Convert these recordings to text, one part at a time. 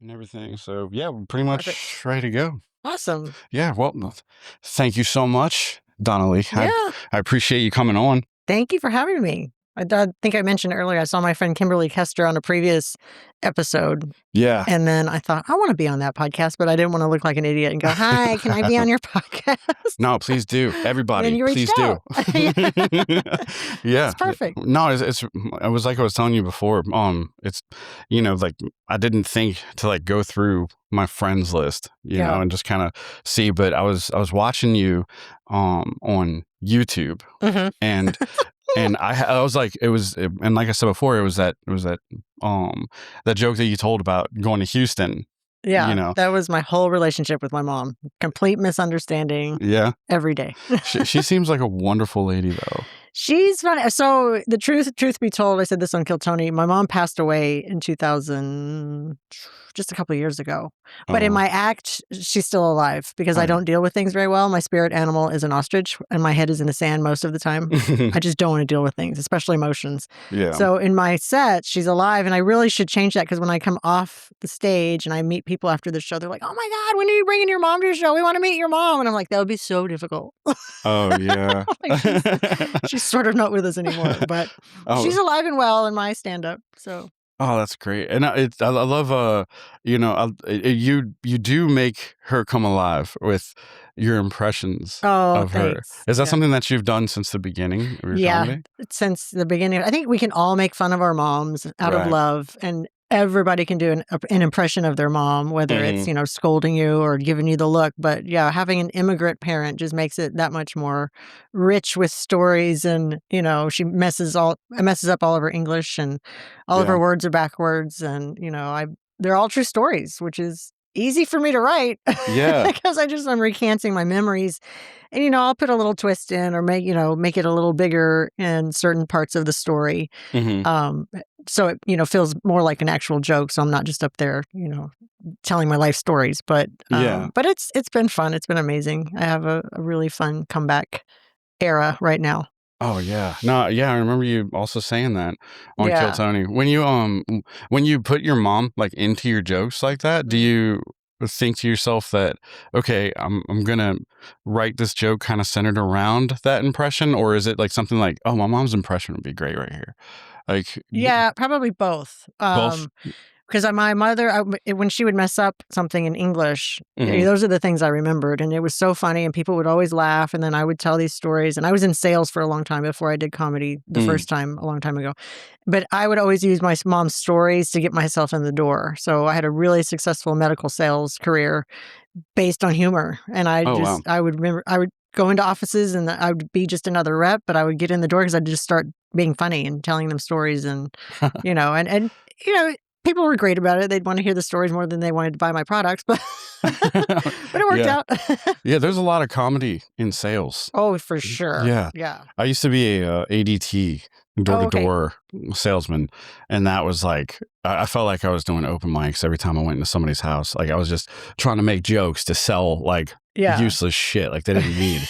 and everything. So yeah, we're pretty Perfect. much ready to go. Awesome. Yeah. Well, thank you so much, Donnelly. Yeah. I appreciate you coming on. Thank you for having me. I think I mentioned earlier, I saw my friend Kimberly Kester on a previous episode. Yeah. And then I thought, I want to be on that podcast, but I didn't want to look like an idiot and go, hi, can I be on your podcast? No, please do. And Everybody, you reached please do. out. Yeah. It's perfect. No, it was like I was telling you before. It's, like I didn't think to like go through my friends list, Yeah. and just kind of see. But I was watching you, on YouTube, Mhm. and and I was like, and like I said before, it was that that joke that you told about going to Houston. Yeah. That was my whole relationship with my mom. Complete misunderstanding Yeah. every day. She seems like a wonderful lady, though. She's funny. So the truth be told, I said this on Kill Tony. My mom passed away in 2000, just a couple of years ago. But in Oh. my act, she's still alive because I don't deal with things very well. My spirit animal is an ostrich, and my head is in the sand most of the time. I just don't want to deal with things, especially emotions. Yeah. So in my set, she's alive, and I really should change that because when I come off the stage and I meet people after the show, they're like, "Oh my God, when are you bringing your mom to your show? We want to meet your mom." And I'm like, that would be so difficult. Oh yeah. She's sort of not with us anymore, but she's alive and well in my stand-up. So Oh, that's great, and I love you do make her come alive with your impressions of her. thanks. Is that Yeah. something that you've done since the beginning of your comedy? Since the beginning. I think we can all make fun of our moms out of Right. love, and everybody can do an impression of their mom, whether it's, scolding you or giving you the look. But yeah, having an immigrant parent just makes it that much more rich with stories. And, she messes up all of her English, and all of her words are backwards. And, they're all true stories, which is easy for me to write. Yeah. Because I'm recanting my memories. And, I'll put a little twist in or make it a little bigger in certain parts of the story. Mhm. So it, feels more like an actual joke. So I'm not just up there, telling my life stories. But Yeah. but it's been fun. It's been amazing. I have a really fun comeback era right now. Oh yeah. No, yeah, I remember you also saying that on Kill Yeah. Tony. When you put your mom like into your jokes like that, do you think to yourself that, okay, I'm gonna write this joke kind of centered around that impression, or is it like something like, oh, my mom's impression would be great right here? Like Yeah, probably both. both. Because my mother, when she would mess up something in English, Mhm. those are the things I remembered. And it was so funny, and people would always laugh. And then I would tell these stories. And I was in sales for a long time before I did comedy the first time, a long time ago. But I would always use my mom's stories to get myself in the door. So I had a really successful medical sales career based on humor. And Oh wow. I would remember, I would go into offices and I would be just another rep, but I would get in the door because I'd just start being funny and telling them stories. And, people were great about it. They'd want to hear the stories more than they wanted to buy my products, but it worked Yeah. out. Yeah, there's a lot of comedy in sales. Oh, for sure. Yeah. Yeah. I used to be a ADT, door-to-door salesman, and that was like I felt like I was doing open mics every time I went into somebody's house. Like I was just trying to make jokes to sell like Yeah. useless shit like they didn't need,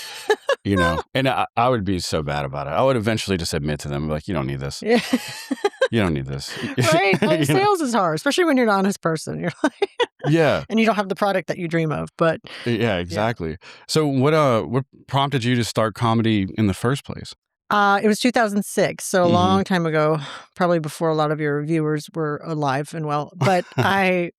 And I would be so bad about it. I would eventually just admit to them, like, you don't need this. Yeah. You don't need this. Right? You know? Sales is hard, especially when you're an honest person. You're like, Yeah. and you don't have the product that you dream of. But Yeah, exactly. So what prompted you to start comedy in the first place? it was 2006, so a Mhm. long time ago, probably before a lot of your viewers were alive and well. But I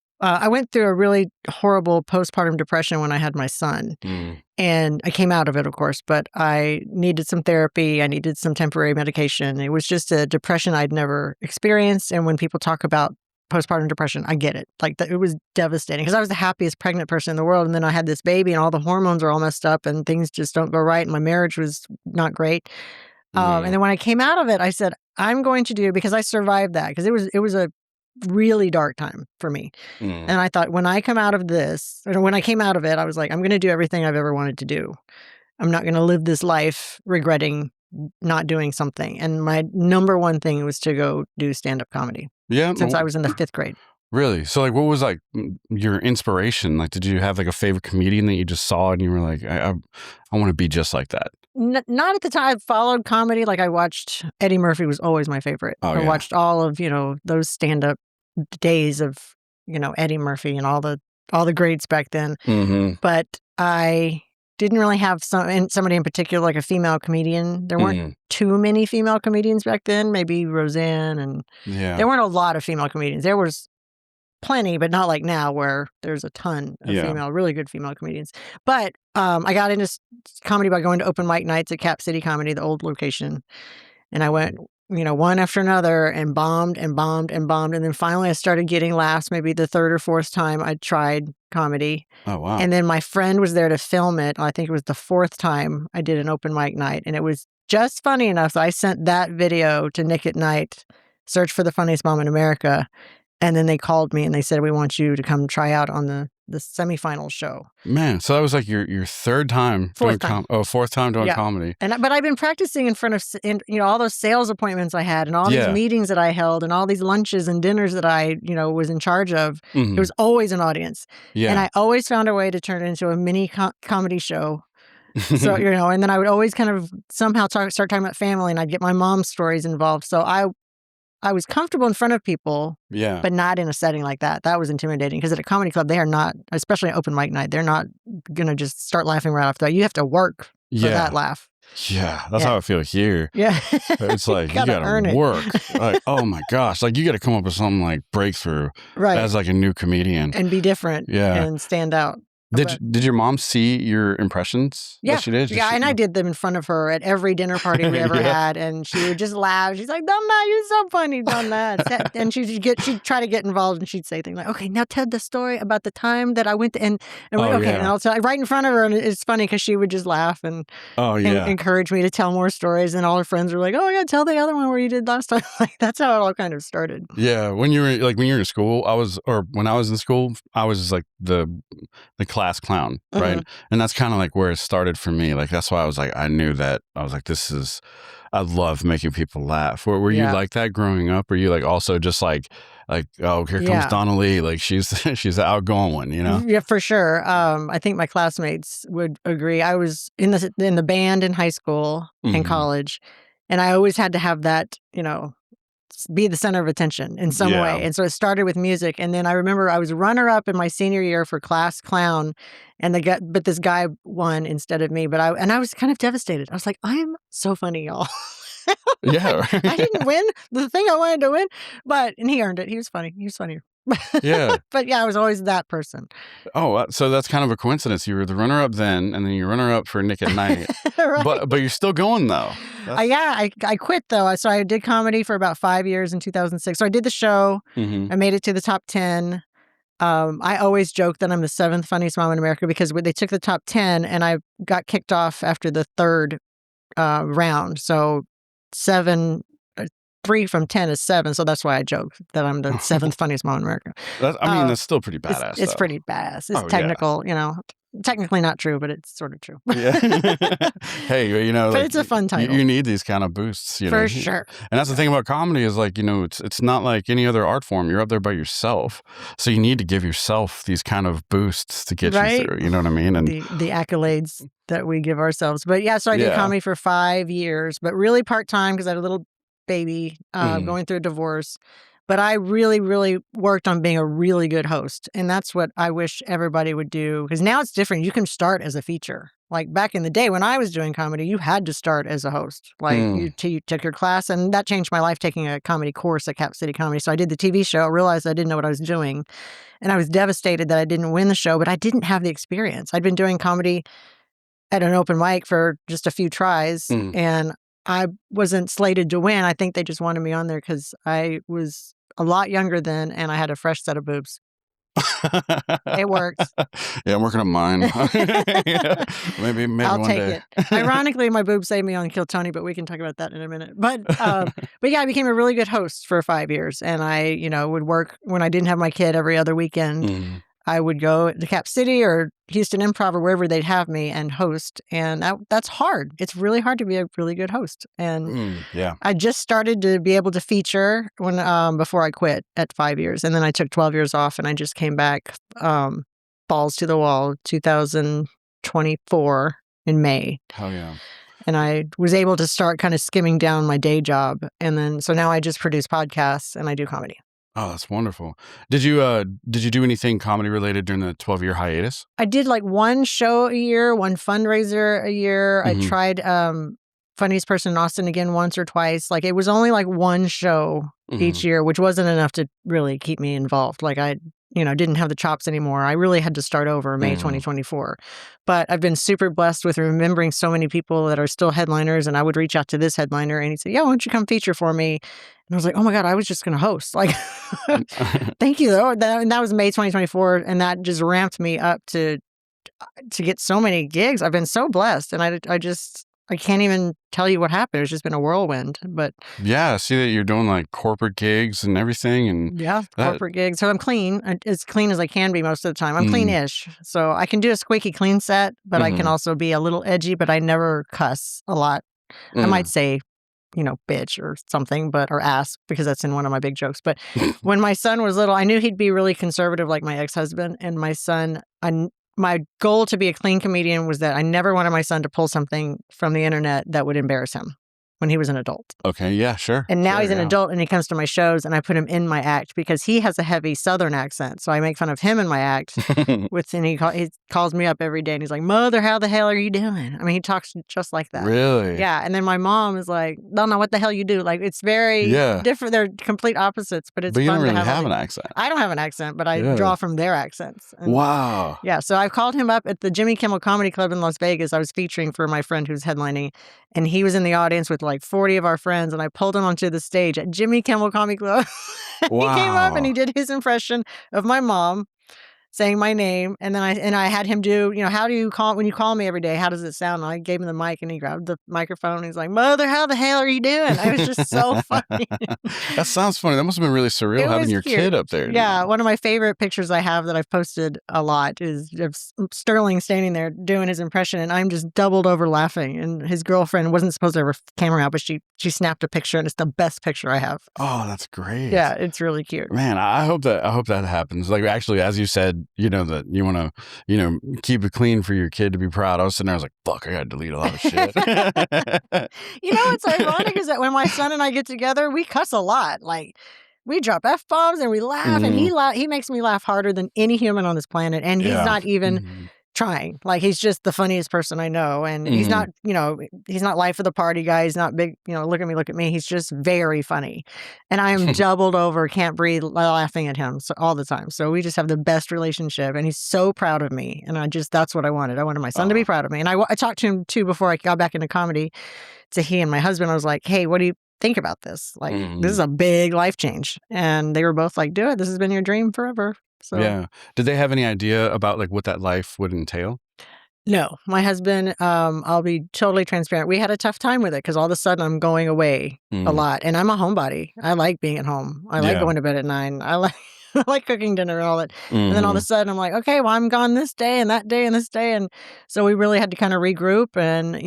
went through a really horrible postpartum depression when I had my son. Mm. And I came out of it, of course, but I needed some therapy. I needed some temporary medication. It was just a depression I'd never experienced. And when people talk about postpartum depression, I get it. Like, it was devastating because I was the happiest pregnant person in the world. And then I had this baby and all the hormones are all messed up and things just don't go right. And my marriage was not great. And then when I came out of it, I said, I'm going to do, because I survived that, because it was a really dark time for me. Mm. And I thought, when I come out of this, or when I came out of it, I was like, I'm going to do everything I've ever wanted to do. I'm not going to live this life regretting not doing something. And my number one thing was to go do stand-up comedy Yeah. since I was in the 5th grade. Really? So, like, what was, like, your inspiration? Like, did you have, like, a favorite comedian that you just saw and you were like, I want to be just like that? Not at the time. I followed comedy. Like, I watched Eddie Murphy was always my favorite. Oh, I yeah. watched all of, those stand-up days of Eddie Murphy and all the greats back then. Mm-hmm. But I didn't really have somebody in particular, like a female comedian. There weren't too many female comedians back then. Maybe Roseanne, and there weren't a lot of female comedians. There was plenty, but not like now where there's a ton of really good female comedians. But I got into comedy by going to open mic nights at Cap City Comedy, the old location. And I went, one after another and bombed and bombed and bombed. And then finally I started getting laughs, maybe the third or fourth time I tried comedy. Oh, wow. And then my friend was there to film it. I think it was the fourth time I did an open mic night. And it was just funny enough that I sent that video to Nick at Night, Search for the Funniest Mom in America. And then they called me and they said, we want you to come try out on the semifinal show. Man, so that was like your third time fourth time doing comedy. But I've been practicing in front of all those sales appointments I had and all these meetings that I held and all these lunches and dinners that I was in charge of. There was always an audience. And I always found a way to turn it into a mini comedy show. So, and then I would always kind of somehow start talking about family, and I'd get my mom's stories involved. So I was comfortable in front of people, but not in a setting like that. That was intimidating because at a comedy club, they are not, especially an open mic night, they're not going to just start laughing right off the bat. You have to work for that laugh. Yeah, that's how I feel here. Yeah. It's like, you gotta work. Like, oh my gosh. Like, you gotta come up with some like breakthrough as like a new comedian. And be different and stand out. Did your mom see your impressions? Yeah, that she did? And I did them in front of her at every dinner party we ever had, and she would just laugh. She's like, "Donna, you're so funny, Donna." And she'd try to get involved, and she'd say things like, "Okay, now tell the story about the time that I went to," and I'll tell right in front of her, and it's funny because she would just laugh and encourage me to tell more stories, and all her friends were like, "Oh yeah, tell the other one where you did last time." Like that's how it all kind of started. Yeah, when you were in school, when I was in school, I was like the class clown, right? And that's kind of like where it started for me. Like that's why I was like, I knew that I was like, I love making people laugh. Were you like that growing up? Were you like also just like, oh, here comes Donna Lee, like she's the outgoing one, Yeah, for sure. I think my classmates would agree. I was in the band in high school and college, and I always had to have that, be the center of attention in some way. And so it started with music. And then I remember I was runner-up in my senior year for class clown, but this guy won instead of me. But I was kind of devastated. I was like, I am so funny, y'all. Yeah. I didn't win the thing I wanted to win, and he earned it. He was funny. He was funnier. Yeah. But I was always that person. Oh, so that's kind of a coincidence. You were the runner-up then, and then you're runner-up for Nick at Night. Right. But you're still going though. I quit though. So I did comedy for about 5 years in 2006. So I did the show. I made it to the top 10. I always joke that I'm the 7th funniest mom in America because they took the top 10 and I got kicked off after the third round. So 3 from 10 is 7, so that's why I joke that I'm the 7th funniest mom in America. That's still pretty badass. It's pretty badass. It's technical, technically not true, but it's sort of true. Yeah. Hey, but it's a fun title. You need these kind of boosts, For sure. And that's the thing about comedy is like, it's not like any other art form. You're up there by yourself, so you need to give yourself these kind of boosts to get you through. You know what I mean? And the accolades that we give ourselves. But so I did comedy for 5 years, but really part time because I had a little baby going through a divorce. But I really, really worked on being a really good host. And that's what I wish everybody would do. Because now it's different. You can start as a feature. Like back in the day when I was doing comedy, you had to start as a host. Like you took your class, and that changed my life, taking a comedy course at Cap City Comedy. So I did the TV show, realized I didn't know what I was doing. And I was devastated that I didn't win the show, but I didn't have the experience. I'd been doing comedy at an open mic for just a few tries. And I wasn't slated to win. I think they just wanted me on there because I was a lot younger then, and I had a fresh set of boobs. It worked. Yeah, I'm working on mine. Maybe I'll one take day. it. Ironically, my boobs saved me on Kill Tony, but we can talk about that in a minute. But I became a really good host for 5 years, and I, would work when I didn't have my kid every other weekend. I would go to Cap City or Houston Improv or wherever they'd have me and host. And that's hard. It's really hard to be a really good host. And I just started to be able to feature when before I quit at 5 years. And then I took 12 years off and I just came back balls to the wall 2024 in May. Oh, yeah. And I was able to start kind of skimming down my day job. And then, so now I just produce podcasts and I do comedy. Oh, that's wonderful. Did you do anything comedy related during the 12-year hiatus? I did like one show a year, one fundraiser a year. I Mhm. tried Funniest Person in Austin again once or twice. Like it was only like one show each Mhm. year, which wasn't enough to really keep me involved. Like I, didn't have the chops anymore. I really had to start over May Mhm. 2024. But I've been super blessed with remembering so many people that are still headliners. And I would reach out to this headliner and he'd say, "Yeah, why don't you come feature for me?" And I was like, "Oh my God, I was just going to host." Like, thank you though. That was May 2024. And that just ramped me up to get so many gigs. I've been so blessed, and I can't even tell you what happened. It's just been a whirlwind, but Yeah, I see that you're doing, like, corporate gigs and everything, and yeah, that corporate gigs. So I'm clean, as clean as I can be most of the time. I'm mm, clean-ish, so I can do a squeaky clean set, but I can mhm, also be a little edgy, but I never cuss a lot. I might mm. say, bitch or something, or ass because that's in one of my big jokes. But when my son was little, I knew he'd be really conservative like my ex-husband. And my son, my goal to be a clean comedian was that I never wanted my son to pull something from the internet that would embarrass him when he was an adult. Okay, yeah, sure, And now sure, he's an yeah. adult and he comes to my shows and I put him in my act because he has a heavy Southern accent. So I make fun of him in my act and he calls me up every day and he's like, "Mother, how the hell are you doing?" I mean, he talks just like that. Really? Yeah. And then my mom is like, "Don't know what the hell you do." Like, it's very Yeah, different. They're complete opposites, but it's but you don't fun to really have all have the. an accent. I don't have an accent, but I Yeah. draw from their accents. And Wow. yeah, so I've called him up at the Jimmy Kimmel Comedy Club in Las Vegas. I was featuring for my friend who's headlining, and he was in the audience with like 40 of our friends, and I pulled him onto the stage at Jimmy Kimmel Comedy Club. He came up and he Wow. did his impression of my mom saying my name, and then I had him do, "How do you call when you call me every day, how does it sound?" And I gave him the mic, and he grabbed the microphone, and he's like, "Mother, how the hell are you doing?" It was just so funny. That sounds funny. That must have been really surreal It having was your cute. kid up there. Yeah, one of my favorite pictures I have that I've posted a lot is of Sterling standing there doing his impression, and I'm just doubled over laughing, and his girlfriend wasn't supposed to have her camera out, but she snapped a picture, and it's the best picture I have. Oh, that's Yeah, great. it's really cute. Man, I hope that happens. Like, actually, as you said, that you wanna, keep it clean for your kid to be proud. I was sitting there, I was like, "Fuck, I gotta delete a lot of shit." What's ironic is that when my son and I get together, we cuss a lot, like, we drop F-bombs and we laugh, and Mhm. he makes me laugh harder than any human on this planet, and he's Yeah. not even Mhm. trying. Like, he's just the funniest person I know, and Mhm. he's not life of the party guy, he's not big, look at me, he's just very funny, and I am doubled over, can't breathe, laughing at him all the time, so we just have the best relationship, and he's so proud of me, and that's what I wanted. I wanted my son to be Aw. proud of me, and I talked to him too before I got back into comedy, to he and my husband. I was like, "Hey, what do you think about this? Like, this is Mhm. a big life change," and they were both like, "Do it, this has been your dream forever." So Yeah. Did they have any idea about, like, what that life would entail? no, my husband, I'll be totally transparent. We had a tough time with it because all of a sudden I'm going away a Mm. lot, and I'm a homebody. I like being at home. I like Yeah. going to bed at 9. I like I like cooking dinner and all that. And then all of a Mhm. sudden I'm like, "Okay, well, I'm gone this day and that day and this day." And so we really had to kind of regroup and,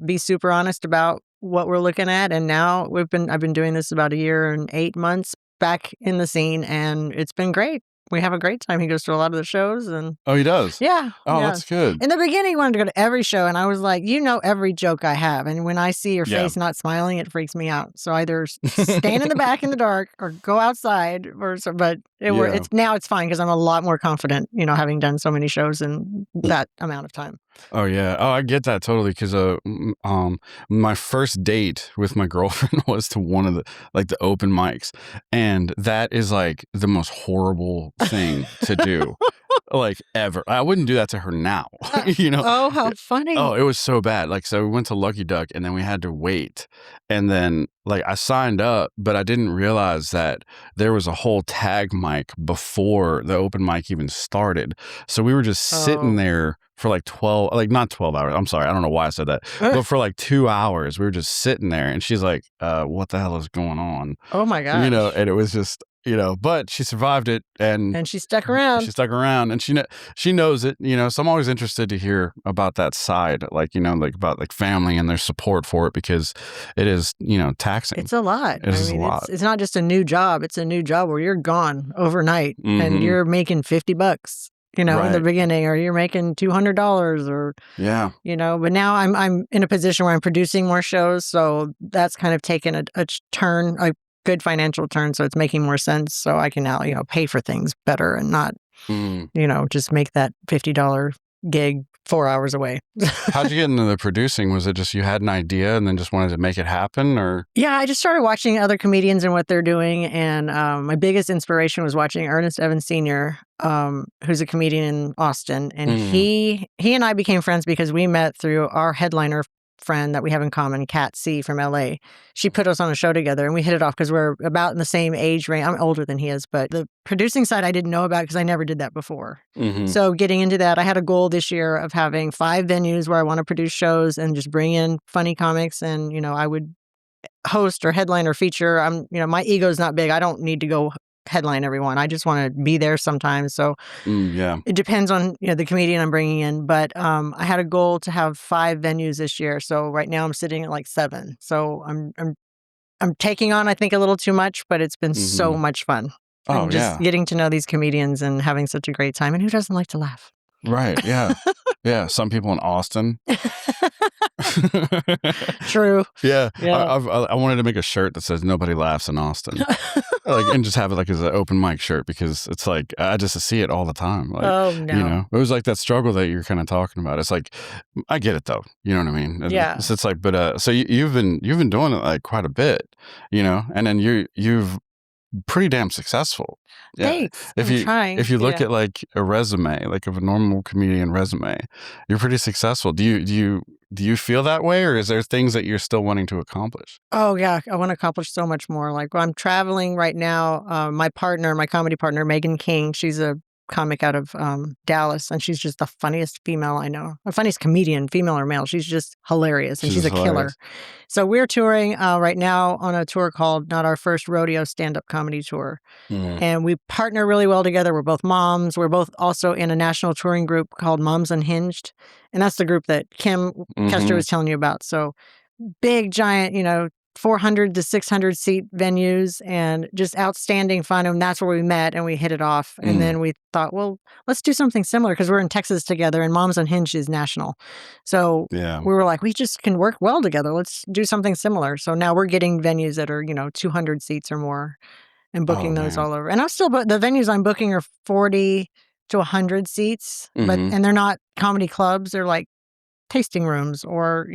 be super honest about what we're looking at. And now I've been doing this about a year and 8 months back in the scene, and it's been great. We have a great time. He goes to a lot of the shows, and Oh, he does? yeah, Oh, yeah. that's good. In the beginning, he wanted to go to every show, and I was like, "You know every joke I have, and when I see your Yeah. face not smiling, it freaks me out. So either stand in the back in the dark or go outside." But Yeah. it's fine because I'm a lot more confident, having done so many shows in that amount of time. Oh, yeah. Oh, I get that totally 'cause, my first date with my girlfriend was to one of the open mics, and that is, like, the most horrible thing to do, like, ever. I wouldn't do that to her now, you know? Oh, how funny! Oh, it was so bad. Like, so we went to Lucky Duck and then we had to wait. And then, like, I signed up, but I didn't realize that there was a whole tag mic before the open mic even started. So we were just sitting Oh, there for like 12, like, not 12 hours. I'm sorry. I don't know why I said that. But for like 2 hours, we were just sitting there. And she's like, what the hell is going on? oh my gosh! And it was just, but she survived it and And she stuck she around. stuck around and she knows it, so I'm always interested to hear about that side, like, like about like family and their support for it because it is, taxing. It's a lot. It I is a mean, lot. it's not just a new job. It's a new job where you're gone overnight and Mhm. you're making $50, in the Right. beginning, or you're making $200 or, Yeah. but now I'm in a position where I'm producing more shows. So that's kind of taken a turn. I good financial return, so it's making more sense. So I can now, pay for things better and not, Mm. just make that $50 gig 4 hours away. How'd you get into the producing? Was it just you had an idea and then just wanted to make it happen, or? Yeah, I just started watching other comedians and what they're doing, and my biggest inspiration was watching Ernest Evans Sr., who's a comedian in Austin, and he and I became friends because we met through our headliner friend that we have in common, Kat C from LA. She put us on a show together, and we hit it off because we're about in the same age range. I'm older than he is, but the producing side I didn't know about because I never did that before. So getting into that, I had a goal this year of having 5 venues where I want to produce shows and just bring in funny comics, and I would host or headline or feature. My ego's not big. I don't need to go headline everyone. I just want to be there sometimes. So Yeah. it depends on the comedian I'm bringing in. But I had a goal to have 5 venues this year. So right now I'm sitting at like 7. So I'm taking on, I think, a little too much, but it's been so much fun. Oh, and just getting to know these comedians and having such a great time. And who doesn't like to laugh? Right. Yeah. Yeah. Some people in Austin. True. Yeah. Yeah. I wanted to make a shirt that says "Nobody laughs in Austin," and just have it like as an open mic shirt, because it's like I just see it all the time. Like, Oh no. it was like that struggle that you're kind of talking about. It's like I get it though. You know what I mean? And Yeah. It's like, but so you've been doing it like quite a bit, and then you've pretty damn successful. Yeah. Thanks. If I'm you trying. if you look Yeah. at like a resume, like of a normal comedian resume, you're pretty successful. Do you feel that way, or is there things that you're still wanting to accomplish? Oh yeah, I want to accomplish so much more. Like I'm traveling right now. My comedy partner, Megan King, she's a comic out of Dallas, and she's just the funniest female I know. The funniest comedian, female or male. She's just hilarious, and she's a killer. hilarious. So we're touring right now on a tour called Not Our First Rodeo Stand-Up Comedy Tour. And we partner really well together. We're both moms. We're both also in a national touring group called Moms Unhinged. And that's the group that Kim Kester was telling you about. So big, giant, 400 to 600 seat venues and just outstanding fun. And that's where we met and we hit it off. And then we thought, well, let's do something similar because we're in Texas together and Moms Unhinged is national. So Yeah. we were like, we just can work well together. Let's do something similar. So now we're getting venues that are, 200 seats or more and booking those man. all over. And I'm still, but the venues I'm booking are 40 to 100 seats, and they're not comedy clubs. They're like tasting rooms or,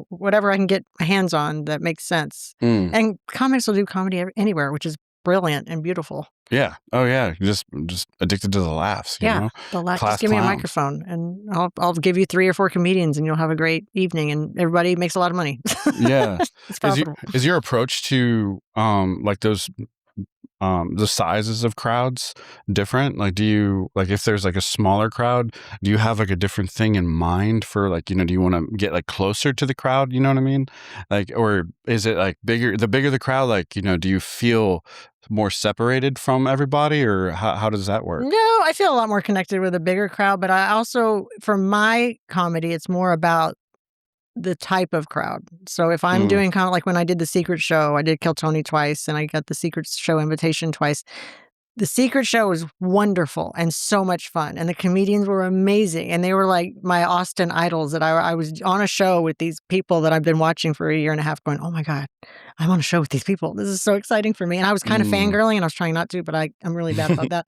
whatever I can get my hands on that makes sense. And comics will do comedy anywhere, which is brilliant and beautiful. Yeah. Oh yeah. You're just addicted to the laughs. You know? The laugh. Class Just give me a clowns. microphone and I'll give you 3 or 4 comedians and you'll have a great evening and everybody makes a lot of money. Yeah. It's profitable. Is your approach to like those the sizes of crowds different? Like, do you, like, if there's like a smaller crowd, do you have like a different thing in mind for, like, do you want to get like closer to the crowd? You know what I mean? Like, or is it like the bigger the crowd, like, do you feel more separated from everybody, or how does that work? No, I feel a lot more connected with a bigger crowd, but I also, for my comedy, it's more about the type of crowd. So if I'm doing kind of like when I did The Secret Show, I did Kill Tony twice and I got The Secret Show invitation twice. The Secret Show was wonderful and so much fun. And the comedians were amazing. And they were like my Austin idols that I was on a show with these people that I've been watching for a year and a half going, oh my God, I'm on a show with these people. This is so exciting for me. And I was kind of fangirling and I was trying not to, but I'm really bad about that.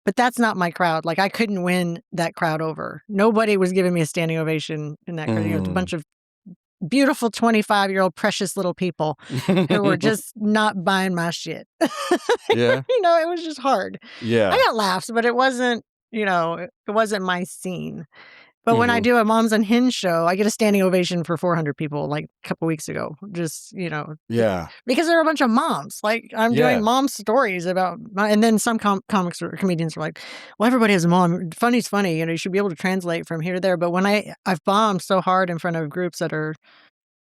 But that's not my crowd. Like I couldn't win that crowd over. Nobody was giving me a standing ovation in that crowd. A bunch of beautiful 25-year-old precious little people who were just not buying my shit. Yeah. It was just hard. Yeah. I got laughs, but it wasn't, it wasn't my scene. But when I do a Moms Unhinged show, I get a standing ovation for 400 people like a couple weeks ago. Just, Yeah. because there are a bunch of moms. Like I'm doing mom stories about, and then some comics or comedians are like, well, everybody has a mom. Funny's funny. You should be able to translate from here to there. But when I've bombed so hard in front of groups that are,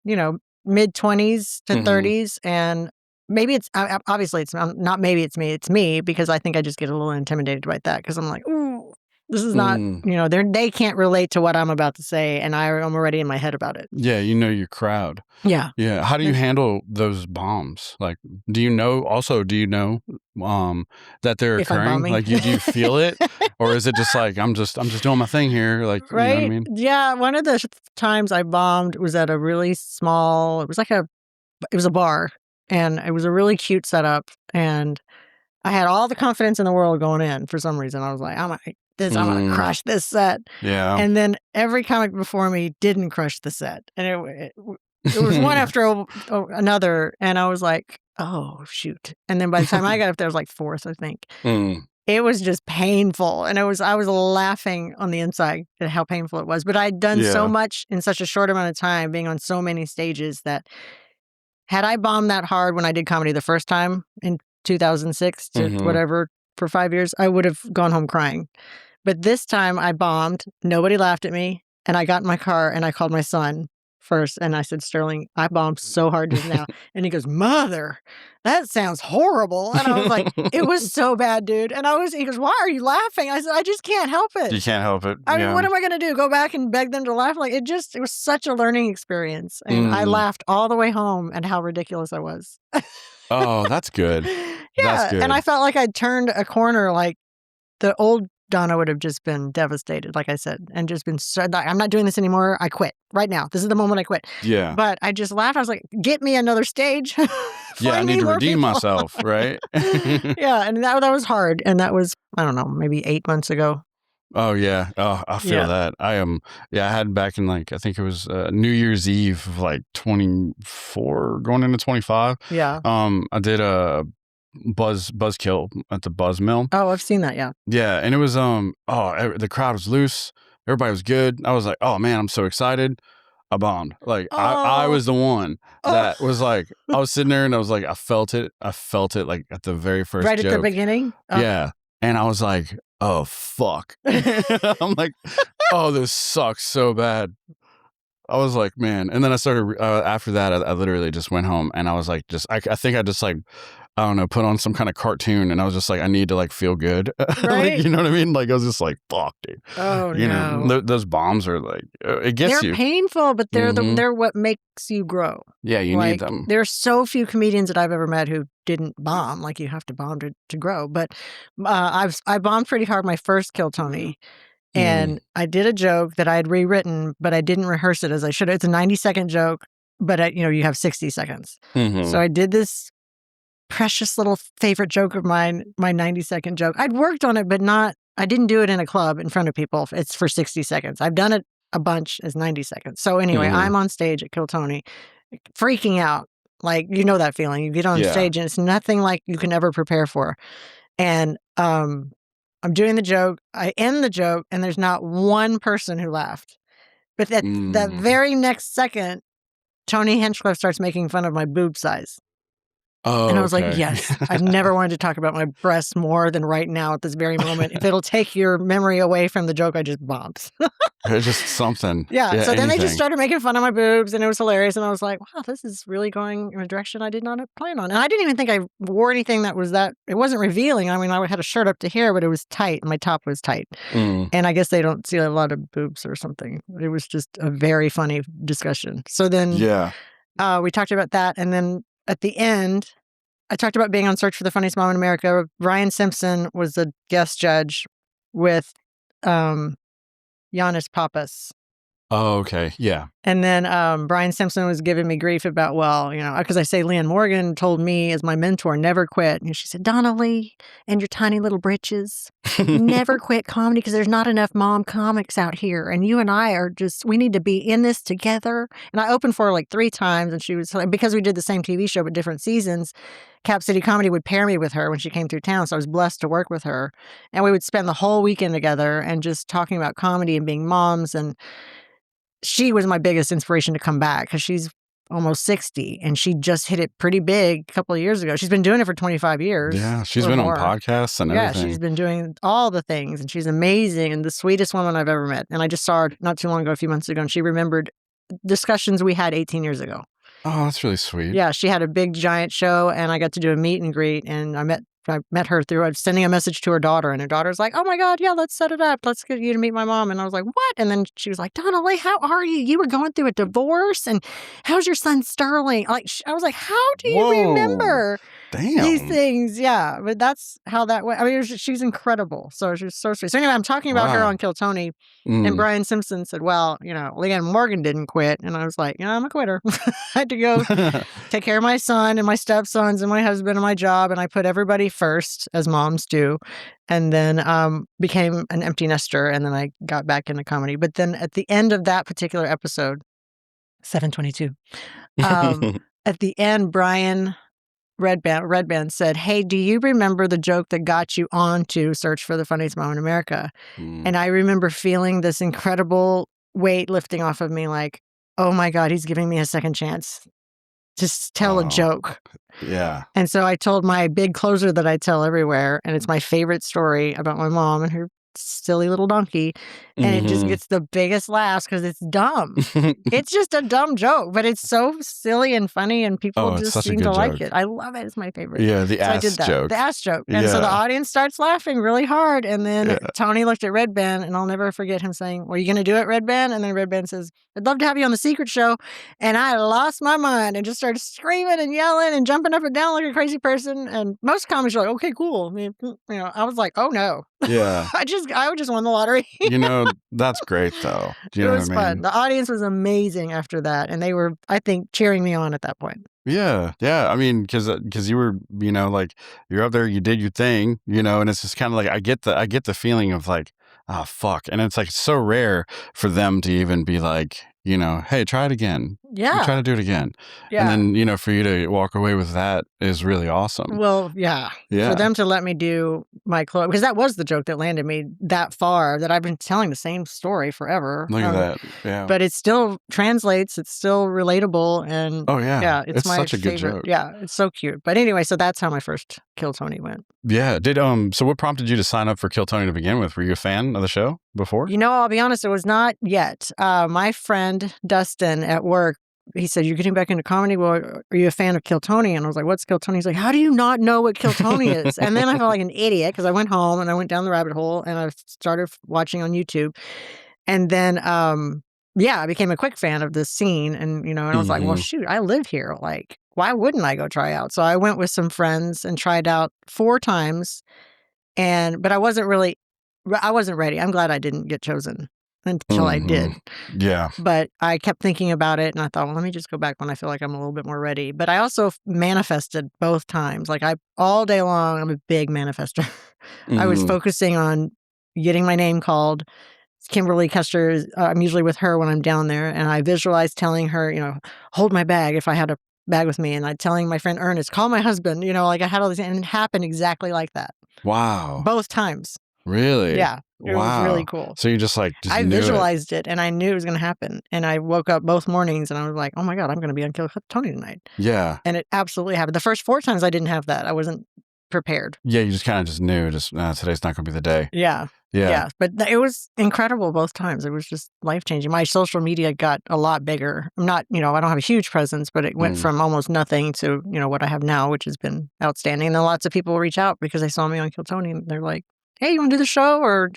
mid 20s to 30s, and maybe it's obviously it's not maybe it's me because I think I just get a little intimidated by that because I'm like, ooh, this is not, they can't relate to what I'm about to say, and I'm already in my head about it. Yeah, your crowd. Yeah. Yeah. How do you handle those bombs? Like, do you know that they're If I'm occurring? bombing? Like, do you feel it, or is it just like I'm just doing my thing here? Like, Right? you know what I mean? Yeah. One of the times I bombed was at a really small. It was a bar. and it was a really cute setup, and I had all the confidence in the world going in for some reason. I was like, I'm gonna crush this set. Yeah. And then every comic before me didn't crush the set. And it was one after another. And I was like, oh, shoot. And then by the time I got up there, I was like fourth, I think. It was just painful. And I was laughing on the inside at how painful it was. But I'd done so much in such a short amount of time, being on so many stages, that had I bombed that hard when I did comedy the first time in 2006 to whatever for 5 years, I would have gone home crying. But this time I bombed. Nobody laughed at me. And I got in my car and I called my son first. And I said, Sterling, I bombed so hard just now. And he goes, Mother, that sounds horrible. And I was like, it was so bad, dude. And he goes, why are you laughing? I said, I just can't help it. You can't help it. I mean, what am I going to do? Go back and beg them to laugh? Like, it was such a learning experience. And I laughed all the way home at how ridiculous I was. Oh, that's good. That's good. And I felt like I'd turned a corner. Like, the old Donna would have just been devastated, like I said, and just been so, I'm not doing this anymore. I quit right now. This is the moment I quit. Yeah. But I just laughed. I was like, get me another stage. I need to redeem myself, right? Yeah. And that was hard. And that was, I don't know, maybe 8 months ago. Oh, yeah. Oh, I feel that. I had back in I think it was New Year's Eve of 24 going into 25. Yeah. I did a Buzzkill at the Buzz Mill. Oh, I've seen that. Yeah. Yeah. And it was, the crowd was loose. Everybody was good. I was like, oh man, I'm so excited. I bombed. I was the one that was I was sitting there and I was like, I felt it at the very first right joke. At the beginning. Oh. Yeah. And I was like, oh, fuck. I'm like, oh, this sucks so bad. I was like, man. And then I started, after that, I literally just went home and I was like, I think I just I don't know, put on some kind of cartoon and I was just like, I need to feel good. Right. You know what I mean? I was just like, fuck, dude. Oh, you know, those bombs are it gets they're painful, but they're they're what makes you grow. Yeah, you need them. There are so few comedians that I've ever met who didn't bomb. You have to bomb to grow. But I bombed pretty hard my first Kill Tony. And I did a joke that I had rewritten, but I didn't rehearse it as I should have. It's a 90-second joke, but you have 60 seconds. So I did this precious little favorite joke of mine, my 90-second joke. I'd worked on it, but I didn't do it in a club in front of people. It's for 60 seconds. I've done it a bunch as 90 seconds. So anyway, I'm on stage at Kill Tony, freaking out. That feeling. You get on stage and it's nothing like you can ever prepare for. And I'm doing the joke. I end the joke and there's not one person who laughed. But that very next second, Tony Hinchcliffe starts making fun of my boob size. Oh, and I was like, yes, I've never wanted to talk about my breasts more than right now at this very moment. If it'll take your memory away from the joke I just bombed. It's just something. Yeah. So then they just started making fun of my boobs and it was hilarious. And I was like, wow, this is really going in a direction I did not plan on. And I didn't even think I wore anything it wasn't revealing. I mean, I had a shirt up to here, but it was tight. And my top was tight. And I guess they don't see a lot of boobs or something. It was just a very funny discussion. So then we talked about that. And then at the end, I talked about being on Search for the Funniest Mom in America. Ryan Simpson was the guest judge with Giannis Pappas. Oh, okay. Yeah. And then Brian Simpson was giving me grief about, because I say Leanne Morgan told me as my mentor, never quit. And she said, Donna Lee and your tiny little britches, never quit comedy because there's not enough mom comics out here. And you and I we need to be in this together. And I opened for her 3 times. And she was, because we did the same TV show but different seasons, Cap City Comedy would pair me with her when she came through town. So I was blessed to work with her. And we would spend the whole weekend together and just talking about comedy and being moms. And she was my biggest inspiration to come back because she's almost 60 and she just hit it pretty big a couple of years ago. She's been doing it for 25 years. Yeah, she's been on podcasts and everything. Yeah, she's been doing all the things and she's amazing and the sweetest woman I've ever met. And I just saw her not too long ago, a few months ago, and she remembered discussions we had 18 years ago. Oh, that's really sweet. Yeah, she had a big giant show and I got to do a meet and greet and I met her through sending a message to her daughter, and her daughter's like, oh my God, yeah, let's set it up. Let's get you to meet my mom. And I was like, what? And then she was like, Donna Lee, how are you? You were going through a divorce and how's your son Sterling? I was like, how do you remember? these Damn. things. Yeah, but that's how that went. I mean, she's incredible. So she's so sweet. So anyway, I'm talking about her Wow. on Kill Tony, and Mm. Brian Simpson said, "Well, Leanne Morgan didn't quit," and I was like, I'm a quitter. I had to go take care of my son and my stepsons and my husband and my job, and I put everybody first, as moms do, and then became an empty nester, and then I got back into comedy. But then at the end of that particular episode, 722, at the end, Brian Redband said, "Hey, do you remember the joke that got you on to Search for the Funniest Mom in America?" Mm. And I remember feeling this incredible weight lifting off of me, like, oh my God, he's giving me a second chance to tell a Oh, joke. yeah. And so I told my big closer that I tell everywhere, and it's my favorite story about my mom and her silly little donkey. And it just Mhm. gets the biggest laughs because it's dumb. It's just a dumb joke, but it's so silly and funny, and people Oh, it's just such a seem to good like joke. it. I love it. It's my favorite. Yeah, the So I did ass that. joke. The ass joke. And so the Yeah. audience starts laughing really hard. And then Yeah. Tony looked at Red Band, and I'll never forget him saying, "Well, are you going to do it, Red Band?" And then Red Band says, "I'd love to have you on The Secret Show." And I lost my mind and just started screaming and yelling and jumping up and down like a crazy person. And most comics are like, "Okay, cool." I mean, I was like, "Oh no." Yeah. I just won the lottery. That's great though. Do you It know was what I fun. mean? The audience was amazing after that, and they were, I think, cheering me on at that point. Yeah, yeah. I mean, because you were, like, you're up there, you did your thing, and it's just kind of like I get the feeling of like, oh fuck, and it's like so rare for them to even be like, hey, try it again. You try Yeah. to do it again, Yeah. and then for you to walk away with that is really awesome. Well, yeah. Yeah. For them to let me do my close, because that was the joke that landed me that far, that I've been telling the same story forever. Look at that. Yeah. But it still translates. It's still relatable. And Oh yeah, it's my such a good favorite. joke. Yeah, it's so cute. But anyway, so that's how my first Kill Tony went. Yeah. So what prompted you to sign up for Kill Tony to begin with? Were you a fan of the show before? I'll be honest, it was not yet. My friend Dustin at work, he said, "You're getting back into comedy. Well, are you a fan of Kill Tony?" And I was like, "What's Kill Tony?" He's like, "How do you not know what Kill Tony is?" And then I felt like an idiot because I went home and I went down the rabbit hole and I started watching on YouTube. And then, I became a quick fan of this scene. And, and I was like, well, Mhm. shoot, I live here. Like, why wouldn't I go try out? So I went with some friends and tried out 4 times. But I wasn't ready. I'm glad I didn't get chosen until I did. Yeah. But I kept thinking about it, and I thought, well, let me just go back when I feel like I'm a little bit more ready. But I also manifested both times. Like, all day long, I'm a big manifester. I was Mhm. focusing on getting my name called. Kimberly Custer, I'm usually with her when I'm down there, and I visualized telling her, hold my bag if I had a bag with me, and I telling my friend Ernest, call my husband, like I had all these, and it happened exactly like that. Wow. Both times. Really? Yeah. It was really Wow. cool. So you just I knew it. visualized it, and I knew it was going to happen. And I woke up both mornings, and I was like, oh my God, I'm going to be on Kill Tony tonight. Yeah. And it absolutely happened. The first 4 times I didn't have that. I wasn't prepared. Yeah, you just kind of just knew, today's not going to be the day. Yeah. Yeah. Yeah. But it was incredible both times. It was just life-changing. My social media got a lot bigger. I'm not, I don't have a huge presence, but it went from almost nothing to, what I have now, which has been outstanding. And then lots of people reach out because they saw me on Kill Tony, and they're like, hey, you want to do the show, or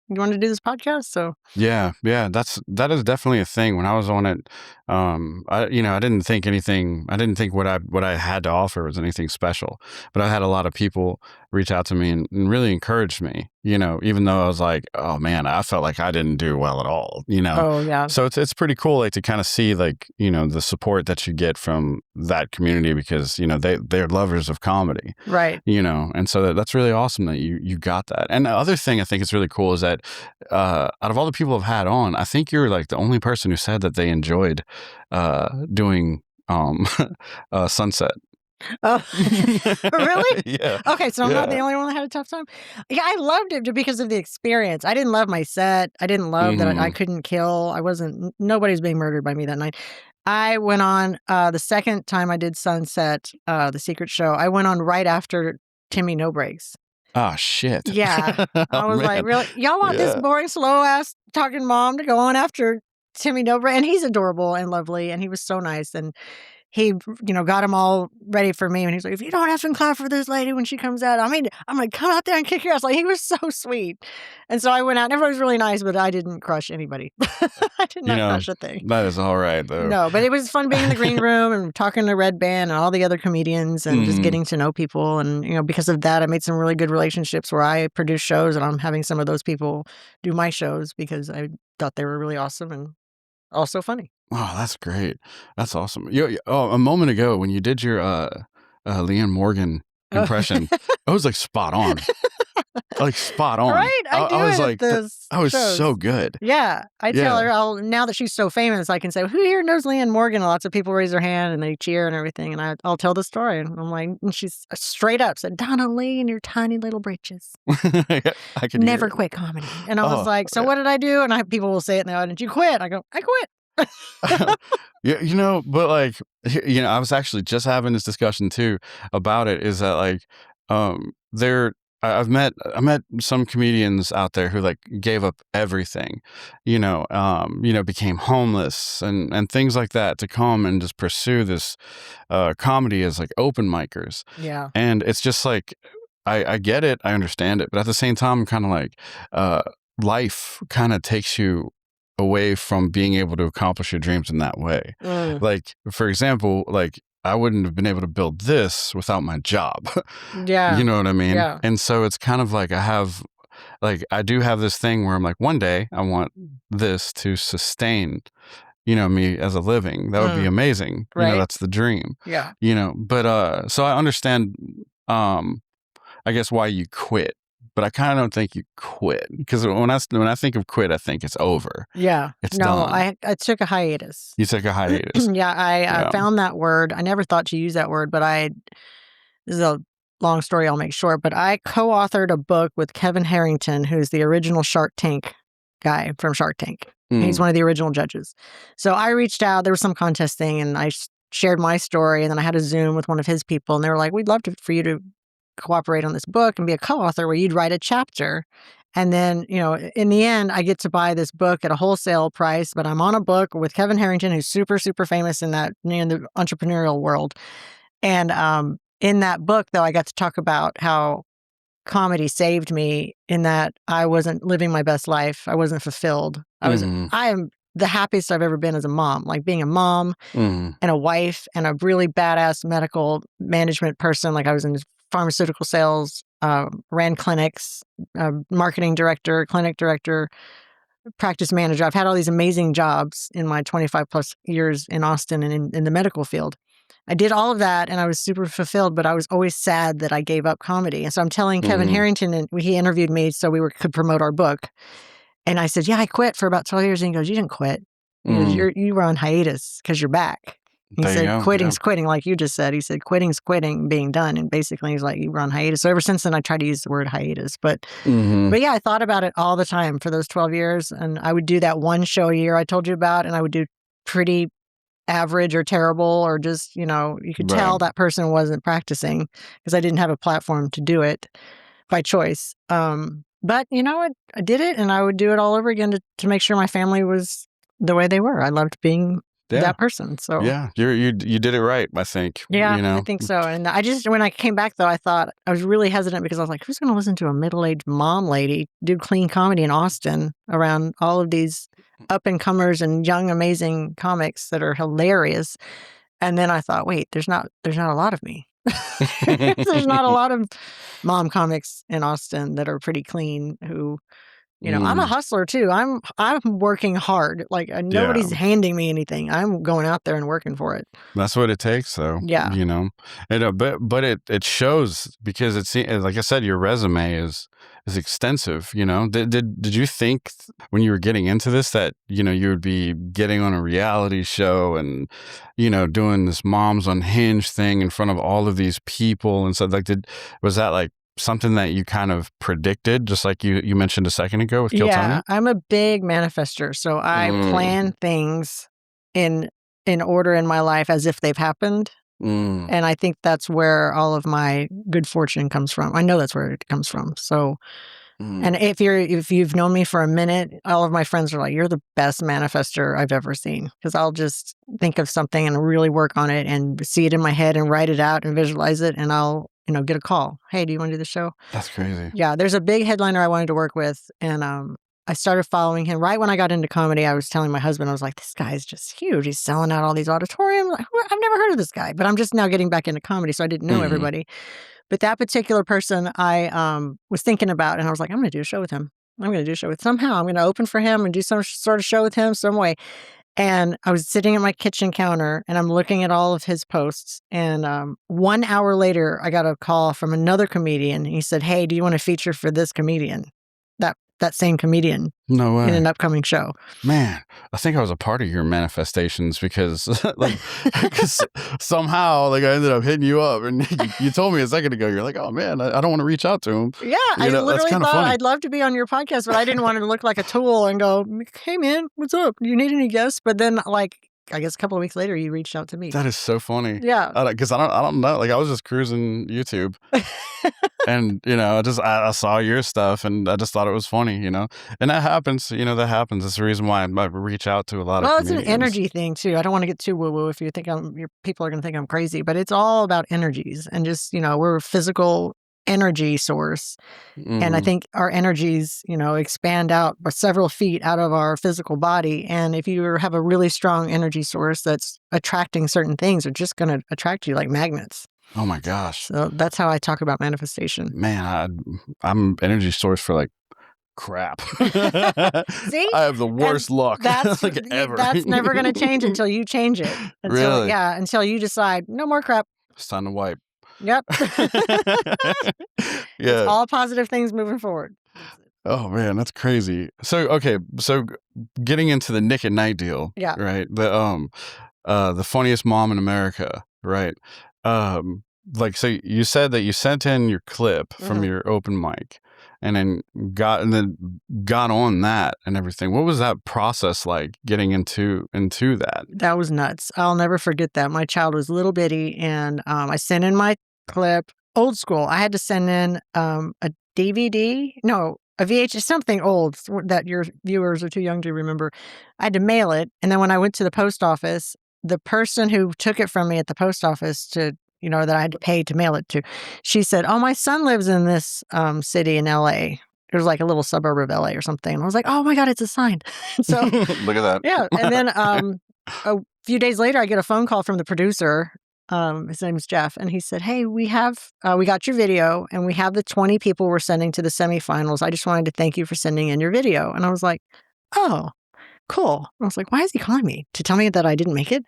you want to do this podcast? So Yeah, that is definitely a thing. When I was on it, I didn't think what I had to offer was anything special. But I had a lot of people reach out to me and really encourage me. Even though I was like, oh man, I felt like I didn't do well at all. Oh yeah. So it's pretty cool, to kind of see the support that you get from that community, because they're lovers of comedy. Right. And so that's really awesome that you got that. And the other thing I think is really cool is that out of all the people I've had on, I think you're the only person who said that they enjoyed doing Sunset. Oh, really? Yeah. Okay, so I'm not the only one that had a tough time. Yeah, I loved it because of the experience. I didn't love my set. I didn't love that I couldn't kill. Nobody's being murdered by me that night. I went on the second time I did Sunset, The Secret Show. I went on right after Timmy No Breaks. Oh shit. Yeah. I was like, man. really? Y'all want this boring, slow ass talking mom to go on after Timmy No Breaks? And he's adorable and lovely, and he was so nice. And he, got them all ready for me. And he's like, if you don't have to clap for this lady when she comes out, I'm going to come out there and kick your ass. Like, he was so sweet. And so I went out and everybody was really nice, but I didn't crush anybody. I did not crush a thing. That is all right, though. No, but it was fun being in the green room and talking to Red Band and all the other comedians and just getting to know people. And, because of that, I made some really good relationships where I produce shows and I'm having some of those people do my shows because I thought they were really awesome and also funny. Oh, that's great. That's awesome. A moment ago when you did your Leanne Morgan impression, it was like spot on. Like spot on. Right? I was like, that was so good. Yeah. I tell her, now that she's so famous, I can say, who here knows Leanne Morgan? And lots of people raise their hand and they cheer and everything. And I'll tell the story. And I'm like, and she's straight up said, Donna Lee and your tiny little britches. I could never quit comedy. And I was like, so what did I do? And people will say it in the audience, you quit. I go, I quit. Yeah, but like, I was actually just having this discussion too about it, is that like, I met some comedians out there who like gave up everything, became homeless and things like that to come and just pursue this comedy as like open micers. Yeah. And it's just like, I get it, I understand it, but at the same time, I'm kind of like, life kind of takes you away from being able to accomplish your dreams in that way. Like, for example, like I wouldn't have been able to build this without my job. Yeah. You know what I mean? Yeah. And so it's kind of like I do have this thing where I'm like, one day I want this to sustain, me as a living. That would be amazing. Right. That's the dream. Yeah. But so I understand, I guess why you quit. But I kind of don't think you quit, because when I think of quit, I think it's over. Yeah. It's done. I took a hiatus. You took a hiatus. Yeah. I found that word. I never thought to use that word, but this is a long story I'll make short, but I co-authored a book with Kevin Harrington, who's the original Shark Tank guy from Shark Tank. He's one of the original judges. So I reached out, there was some contest thing, and I shared my story, and then I had a Zoom with one of his people, and they were like, we'd love for you to cooperate on this book and be a co-author where you'd write a chapter. And then, in the end, I get to buy this book at a wholesale price, but I'm on a book with Kevin Harrington, who's super, super famous in the entrepreneurial world. And in that book, though, I got to talk about how comedy saved me in that I wasn't living my best life. I wasn't fulfilled. I am the happiest I've ever been as a mom, like being a mom and a wife and a really badass medical management person. Like I was in pharmaceutical sales, ran clinics, marketing director, clinic director, practice manager. I've had all these amazing jobs in my 25 plus years in Austin and in the medical field. I did all of that and I was super fulfilled, but I was always sad that I gave up comedy. And so I'm telling Kevin Harrington, and he interviewed me so we could promote our book. And I said, yeah, I quit for about 12 years. And he goes, you didn't quit. He goes, you were on hiatus because you're back. He said, quitting's quitting, like you just said. He said, quitting's quitting, being done. And basically, he's like, you were on hiatus. So ever since then, I try to use the word hiatus. But yeah, I thought about it all the time for those 12 years. And I would do that one show a year I told you about, and I would do pretty average or terrible or just, you could tell that person wasn't practicing because I didn't have a platform to do it by choice. But, I did it, and I would do it all over again to make sure my family was the way they were. I loved being that person. So yeah, you did it right, I think. Yeah, I think so. And when I came back though, I thought I was really hesitant because I was like, who's going to listen to a middle-aged mom lady do clean comedy in Austin around all of these up and comers and young, amazing comics that are hilarious? And then I thought, wait, there's not a lot of me. There's not a lot of mom comics in Austin that are pretty clean who. I'm a hustler too. I'm working hard. Like nobody's handing me anything. I'm going out there and working for it. That's what it takes, though. Yeah. But it shows, because it's, like I said, your resume is extensive. Did you think when you were getting into this that you would be getting on a reality show and doing this Moms Unhinged thing in front of all of these people and stuff? Like, was that like something that you kind of predicted, just like you mentioned a second ago with Kill Tony? Yeah, I'm a big manifester, so I plan things in order in my life as if they've happened. And I think that's where all of my good fortune comes from. I know that's where it comes from. So And if you've known me for a minute, all of my friends are like, "You're the best manifester I've ever seen." Because I'll just think of something and really work on it and see it in my head and write it out and visualize it, and I'll get a call. "Hey, do you want to do the show?" That's crazy. Yeah, there's a big headliner I wanted to work with, and I started following him right when I got into comedy. I was telling my husband, I was like, "This guy's just huge. He's selling out all these auditoriums. I've never heard of this guy." But I'm just now getting back into comedy, so I didn't know everybody. But that particular person I was thinking about, and I was like, "I'm going to do a show with him. I'm going to do a show with somehow. I'm going to open for him and do some sort of show with him some way." And I was sitting at my kitchen counter and I'm looking at all of his posts. And 1 hour later, I got a call from another comedian. He said, "Hey, do you want to feature for this comedian?" That same comedian No way. in an upcoming show. Man, I think I was a part of your manifestations because because somehow I ended up hitting you up and you told me a second ago, you're like, "Oh man, I don't want to reach out to him." Yeah, I that's literally kinda thought funny. I'd love to be on your podcast, but I didn't want to look like a tool and go, "Hey man, what's up? Do you need any guests?" But then I guess a couple of weeks later, you reached out to me. That is so funny. Yeah. Because I don't know. I was just cruising YouTube and, I saw your stuff and I just thought it was funny, and that happens, that happens. It's the reason why I reach out to a lot of Well, it's an comedians. energy thing too. I don't want to get too woo-woo if you think your people are going to think I'm crazy, but it's all about energies and just, we're a physical energy source. And I Mhm. think our energies, expand out several feet out of our physical body. And if you have a really strong energy source that's attracting certain things, they're just going to attract you like magnets. Oh my gosh. So that's how I talk about manifestation. Man, I'm energy source for crap. See? I have the worst luck That's ever. That's never going to change until you change it. Really? Yeah, until you decide no more crap. It's time to wipe. Yep. Yeah. All positive things moving forward. Oh man, that's crazy. So getting into the Nick at Night deal, Yeah. right? The funniest mom in America, right? So you said that you sent in your clip from your open mic, and then got on that and everything. What was that process like getting into that? That was nuts. I'll never forget that. My child was little bitty, and I sent in my clip, old school. I had to send in a DVD, no, a VHS, something old that your viewers are too young to remember. I had to mail it, and then when I went to the post office, the person who took it from me at the post office to that I had to pay to mail it to, she said, "Oh, my son lives in this city in LA." It was like a little suburb of LA or something. And I was like, "Oh my God, it's a sign." So Look at that. yeah. And then a few days later, I get a phone call from the producer. His name is Jeff. And he said, "Hey, we got your video and we have the 20 people we're sending to the semifinals. I just wanted to thank you for sending in your video." And I was like, "Oh, cool." I was like, "Why is he calling me? To tell me that I didn't make it?"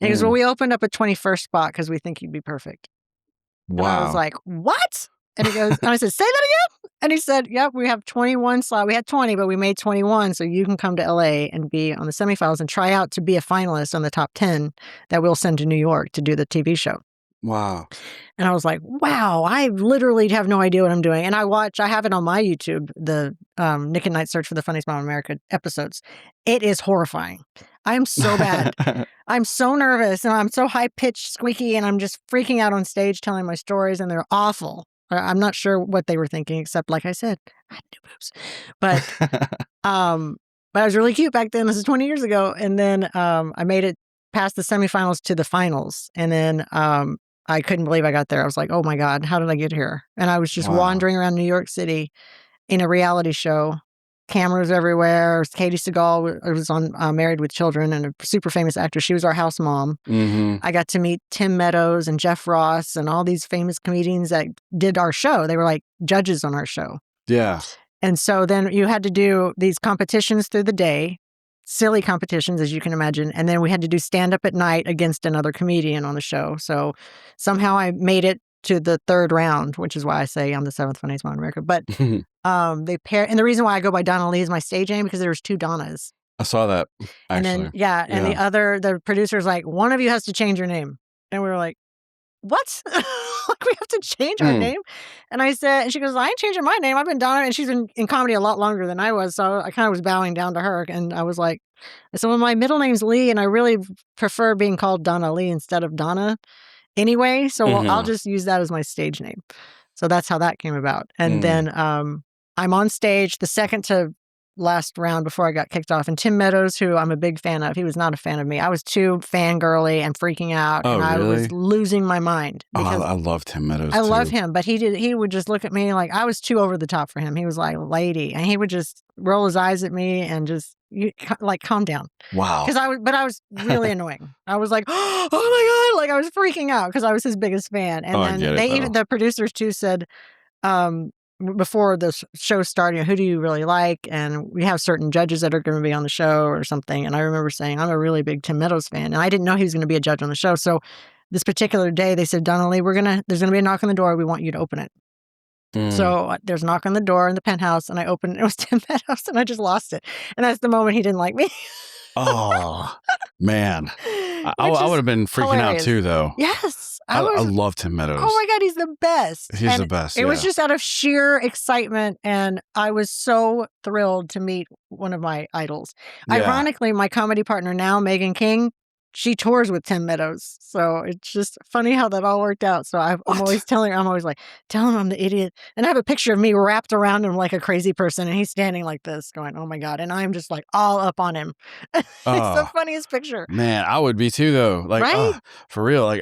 And he goes, "Well, we opened up a 21st spot because we think you'd be perfect." And I was Wow. like, "What?" And he goes, and I said, "Say that again?" And he said, "Yep, we have 21 slots. We had 20, but we made 21. So you can come to LA and be on the semifinals and try out to be a finalist on the top 10 that we'll send to New York to do the TV show." Wow. And I was like, wow, I literally have no idea what I'm doing. And I have it on my YouTube, the Nick at Night Search for the Funniest Mom in America episodes. It is horrifying. I'm so bad. I'm so nervous and I'm so high pitched, squeaky, and I'm just freaking out on stage telling my stories, and they're awful. I'm not sure what they were thinking, except like I said, I had new boobs. But I was really cute back then. This is 20 years ago. And then I made it past the semifinals to the finals. And then I couldn't believe I got there. I was like, "Oh my God, how did I get here?" And I was just Wow. wandering around New York City in a reality show. Cameras everywhere. Katie Seagal was on Married with Children, and a super famous actress. She was our house mom. I got to meet Tim Meadows and Jeff Ross and all these famous comedians that did our show. They were like judges on our show. Yeah. And so then you had to do these competitions through the day, silly competitions, as you can imagine. And then we had to do stand up at night against another comedian on the show. So somehow I made it to the third round, which is why I say I'm the seventh funniest mom in America. But they paired, and the reason why I go by Donna Lee is my stage name, because there was 2 Donnas. I saw that. Actually. And then, and the producer's like, "One of you has to change your name." And we were like, "What?" Like, we have to change our name? And I said, and she goes, "I ain't changing my name. I've been Donna." And she's been in comedy a lot longer than I was. So I kind of was bowing down to her. And I was like, "So my middle name's Lee, and I really prefer being called Donna Lee instead of Donna anyway. So I'll just use that as my stage name." So that's how that came about. And then I'm on stage the second to last round before I got kicked off. And Tim Meadows, who I'm a big fan of, he was not a fan of me. I was too fangirly and freaking out. Oh, and I really? was losing my mind. Oh, Because I love Tim Meadows I love too. him, but he would just look at me like I was too over the top for him. He was like, lady. And he would just roll his eyes at me and just like calm down. Wow. But I was really annoying. I was like, oh my God, like I was freaking out because I was his biggest fan. And Oh, I then get it, though. the producers too said, before the show started, who do you really like? And we have certain judges that are going to be on the show or something. And I remember saying, I'm a really big Tim Meadows fan. And I didn't know he was going to be a judge on the show. So this particular day, they said, Donnelly, there's going to be a knock on the door. We want you to open it. So there's a knock on the door in the penthouse, and I opened it. It was Tim Meadows, and I just lost it. And that's the moment he didn't like me. Oh, man. I Which would is have been freaking out hilarious. too, though. Yes. I was, love Tim Meadows. oh my God, he's the best. He's And the best. it was yeah. just out of sheer excitement, and I was so thrilled to meet one of my idols. Yeah. Ironically, my comedy partner now, Megan King, she tours with Tim Meadows. So it's just funny how that all worked out. So I'm always telling her, I'm always like, tell him I'm the idiot. And I have a picture of me wrapped around him like a crazy person, and he's standing like this going, oh my God. And I'm just like all up on him. It's the Oh, funniest picture. man, I would be too, though. Like, Right? for real. Like,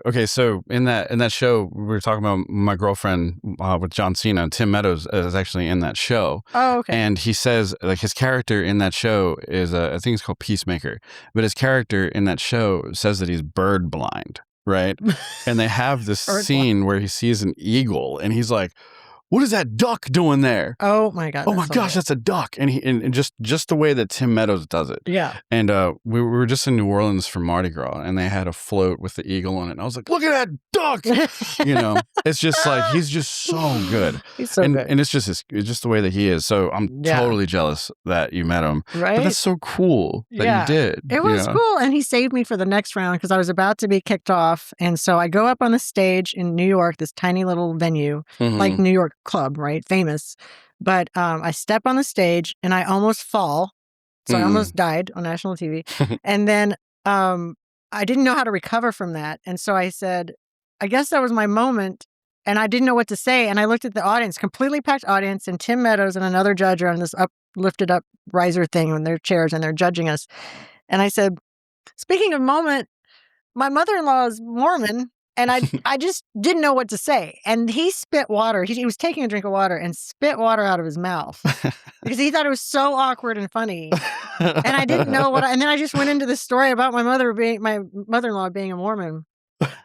okay, so in that show, we were talking about my girlfriend with John Cena. Tim Meadows is actually in that show. Oh, okay. And he says, like, his character in that show is, I think it's called Peacemaker. But his character in that show says that he's bird blind, right? And they have this Bird scene where he sees an eagle, and he's like, what is that duck doing there? Oh my God. Oh my that's so gosh, good. that's a duck. And and just the way that Tim Meadows does it. Yeah. And we were just in New Orleans for Mardi Gras, and they had a float with the eagle on it. And I was like, look at that duck. You know, it's just like, he's just so good. He's so good. And it's just the way that he is. So I'm Yeah. totally jealous that you met him. Right? But that's so cool that Yeah. you did. It was you know? cool. And he saved me for the next round because I was about to be kicked off. And so I go up on the stage in New York, this tiny little venue, like Mhm. New York Club, right? Famous. But I step on the stage and I almost fall. So I almost died on national TV. And then I didn't know how to recover from that. And so I said, I guess that was my moment. And I didn't know what to say. And I looked at the audience, completely packed audience, and Tim Meadows and another judge are on this lifted up riser thing on their chairs, and they're judging us. And I said, speaking of moment, my mother-in-law is Mormon, and I just didn't know what to say. And he spit water. He was taking a drink of water and spit water out of his mouth because he thought it was so awkward and funny. And I didn't know and then I just went into the story about my mother-in-law being a Mormon.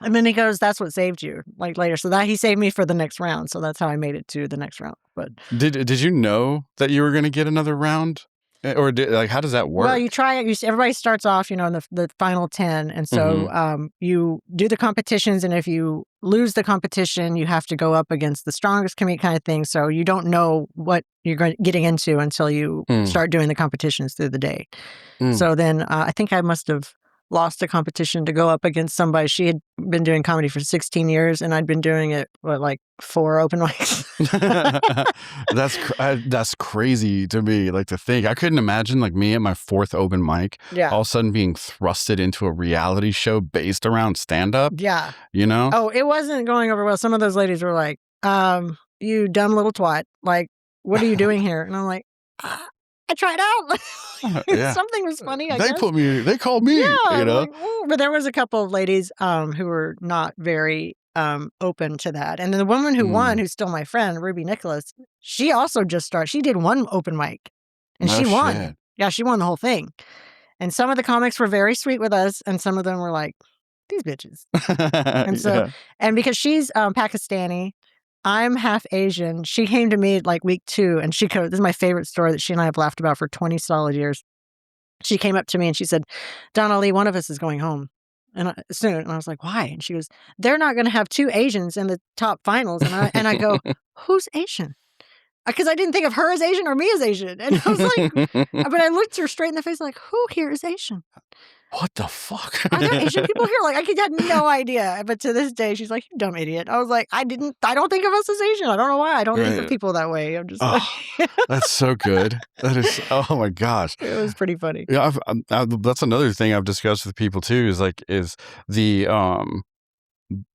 And then he goes, that's what saved you, like later. So that he saved me for the next round. So that's how I made it to the next round. But Did you know that you were going to get another round? Or how does that work? well, you try it. Everybody starts off, in the final 10. And so you do the competitions. And if you lose the competition, you have to go up against the strongest commit kind of thing. So you don't know what you're getting into until you start doing the competitions through the day. So then I think I must have lost a competition to go up against somebody. She had been doing comedy for 16 years, and I'd been doing it, like 4 open mics. That's crazy to me, like, to think. I couldn't imagine, like, me at my 4th open mic, Yeah. all of a sudden being thrusted into a reality show based around stand-up, Yeah. you know? Oh, it wasn't going over well. Some of those ladies were like, you dumb little twat. Like, what are you doing here? And I'm like, I tried out. Yeah. Something was funny, I guess. They called me, Yeah, you know? like, ooh. But there was a couple of ladies who were not very open to that. And then the woman who won, who's still my friend, Ruby Nicholas, she also just started. She did 1 open mic, and No she won. shit. Yeah, she won the whole thing. And some of the comics were very sweet with us, and some of them were like, these bitches. And so, and because she's Pakistani, I'm half Asian. She came to me like week 2, and this is my favorite story that she and I have laughed about for 20 solid years. She came up to me and she said, Donnelly, one of us is going home soon. And I was like, why? And she goes, they're not going to have 2 Asians in the top finals. And I go, who's Asian? Because I didn't think of her as Asian or me as Asian. And I was like, but I looked her straight in the face like, who here is Asian? What the fuck? Are there Asian people here? Like, I had no idea. But to this day, she's like, you dumb idiot. I was like, I don't think of us as Asian. I don't know why. I don't think of people that way. I'm just like, That's so good. That is, oh my gosh. it was pretty funny. Yeah, that's another thing I've discussed with people too, is the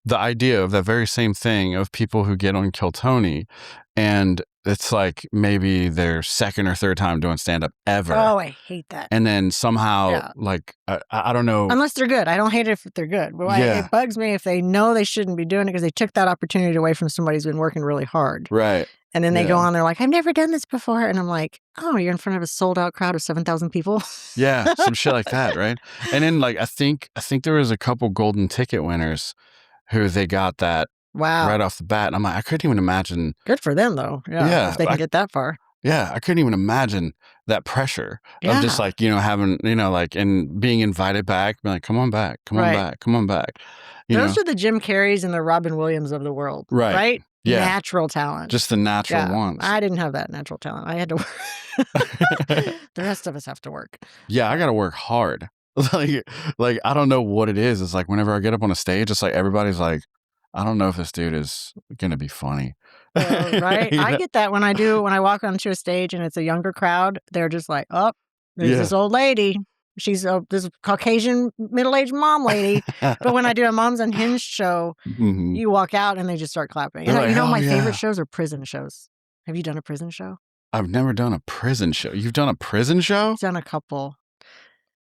the idea of that very same thing of people who get on Kill Tony, and it's like maybe their second or third time doing stand-up ever. Oh, I hate that. And then somehow, Yeah. like, I don't know. Unless they're good. I don't hate it if they're good. But Yeah. it bugs me if they know they shouldn't be doing it because they took that opportunity away from somebody who's been working really hard. Right. And then they go Yeah. on, they're like, I've never done this before. And I'm like, oh, you're in front of a sold out crowd of 7,000 people. Yeah, some shit like that, right? And then like I think there was a couple golden ticket winners who they got that Wow. right off the bat. And I'm like, I couldn't even imagine. Good for them, though. Yeah. Yeah, If they can get that far. Yeah, I couldn't even imagine that pressure of just Yeah. like, having, like, and being invited back, being like, come on back, come on Right. back, come on back. You Those know? are the Jim Carreys and the Robin Williams of the world. Right. Right? Yeah. Natural talent. Just the natural Yeah. ones. I didn't have that natural talent. I had to work. The rest of us have to work. Yeah, I got to work hard. Like I don't know what it is. It's like whenever I get up on a stage, it's like everybody's like, I don't know if this dude is gonna be funny. Right? You I know? get that when I walk onto a stage and it's a younger crowd, they're just like, oh, there's Yeah. this old lady. She's this Caucasian middle-aged mom lady. But when I do a Moms Unhinged show, Mhm. you walk out and they just start clapping. They're like, My "Oh, yeah." favorite shows are prison shows. Have you done a prison show? I've never done a prison show. You've done a prison show? I've done a couple.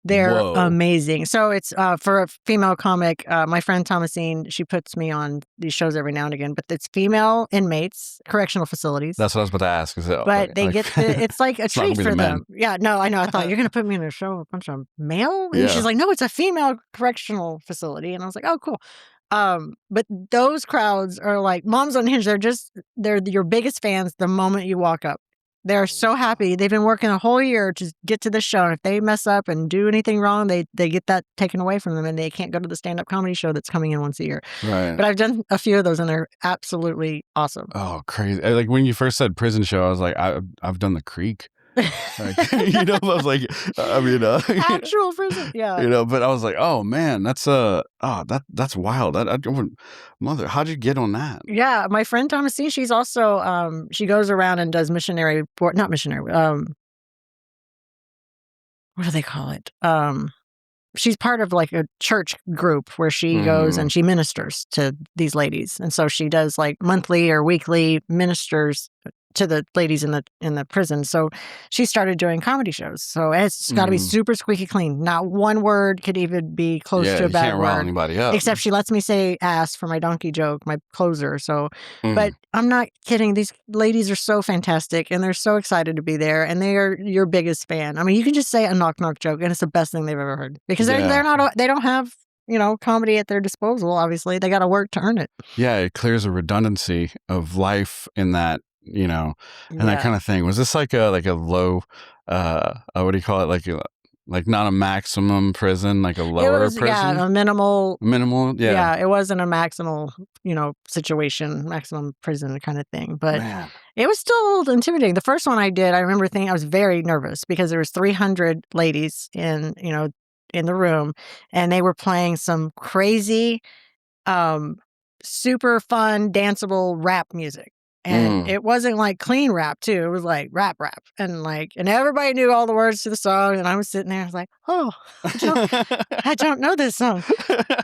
They're Whoa. amazing. So it's for a female comic. My friend Thomasine, she puts me on these shows every now and again, but it's female inmates, correctional facilities. That's what I was about to ask. Is it, But they get it's like a It's not gonna treat be for the men. them. Yeah, no, I know. I thought you're going to put me in a show with a bunch of male. And Yeah. she's like, no, it's a female correctional facility. And I was like, oh, cool. But those crowds are like Moms Unhinged. They're your biggest fans the moment you walk up. They're so happy. They've been working a whole year to get to the show. And if they mess up and do anything wrong, they get that taken away from them and they can't go to the stand-up comedy show that's coming in once a year. Right. But I've done a few of those and they're absolutely awesome. Oh, crazy. Like when you first said prison show, I was like, I've done the Creek. Like, I was like, I mean, Actual prison. Yeah. but I was like, oh man, that's that's wild. I wouldn't- mother, how'd you get on that? Yeah, my friend Thomasine, she's also she goes around and does not missionary. What do they call it? She's part of like a church group where she goes and she ministers to these ladies, and so she does like monthly or weekly ministers to the ladies in the prison. So she started doing comedy shows. So it's got to be super squeaky clean. Not one word could even be close Yeah, to a you bad can't rile word. anybody up. Except she lets me say ass for my donkey joke, my closer. So, Mhm. but I'm not kidding. These ladies are so fantastic and they're so excited to be there and they are your biggest fan. I mean, you can just say a knock knock joke and it's the best thing they've ever heard because Yeah. they don't have, comedy at their disposal. Obviously, they got to work to earn it. Yeah, it clears a redundancy of life in that, and that kind of thing. Was this like a low, what do you call it? Like not a maximum prison, like a lower prison? Yeah, a minimal. Minimal, yeah. It wasn't a maximal, situation, maximum prison kind of thing. But Man. it was still a little intimidating. The first one I did, I remember thinking I was very nervous because there was 300 ladies in the room, and they were playing some crazy, super fun, danceable rap music. And it wasn't like clean rap too. It was like rap. And everybody knew all the words to the song. And I was sitting there, I was like, oh, I don't know this song.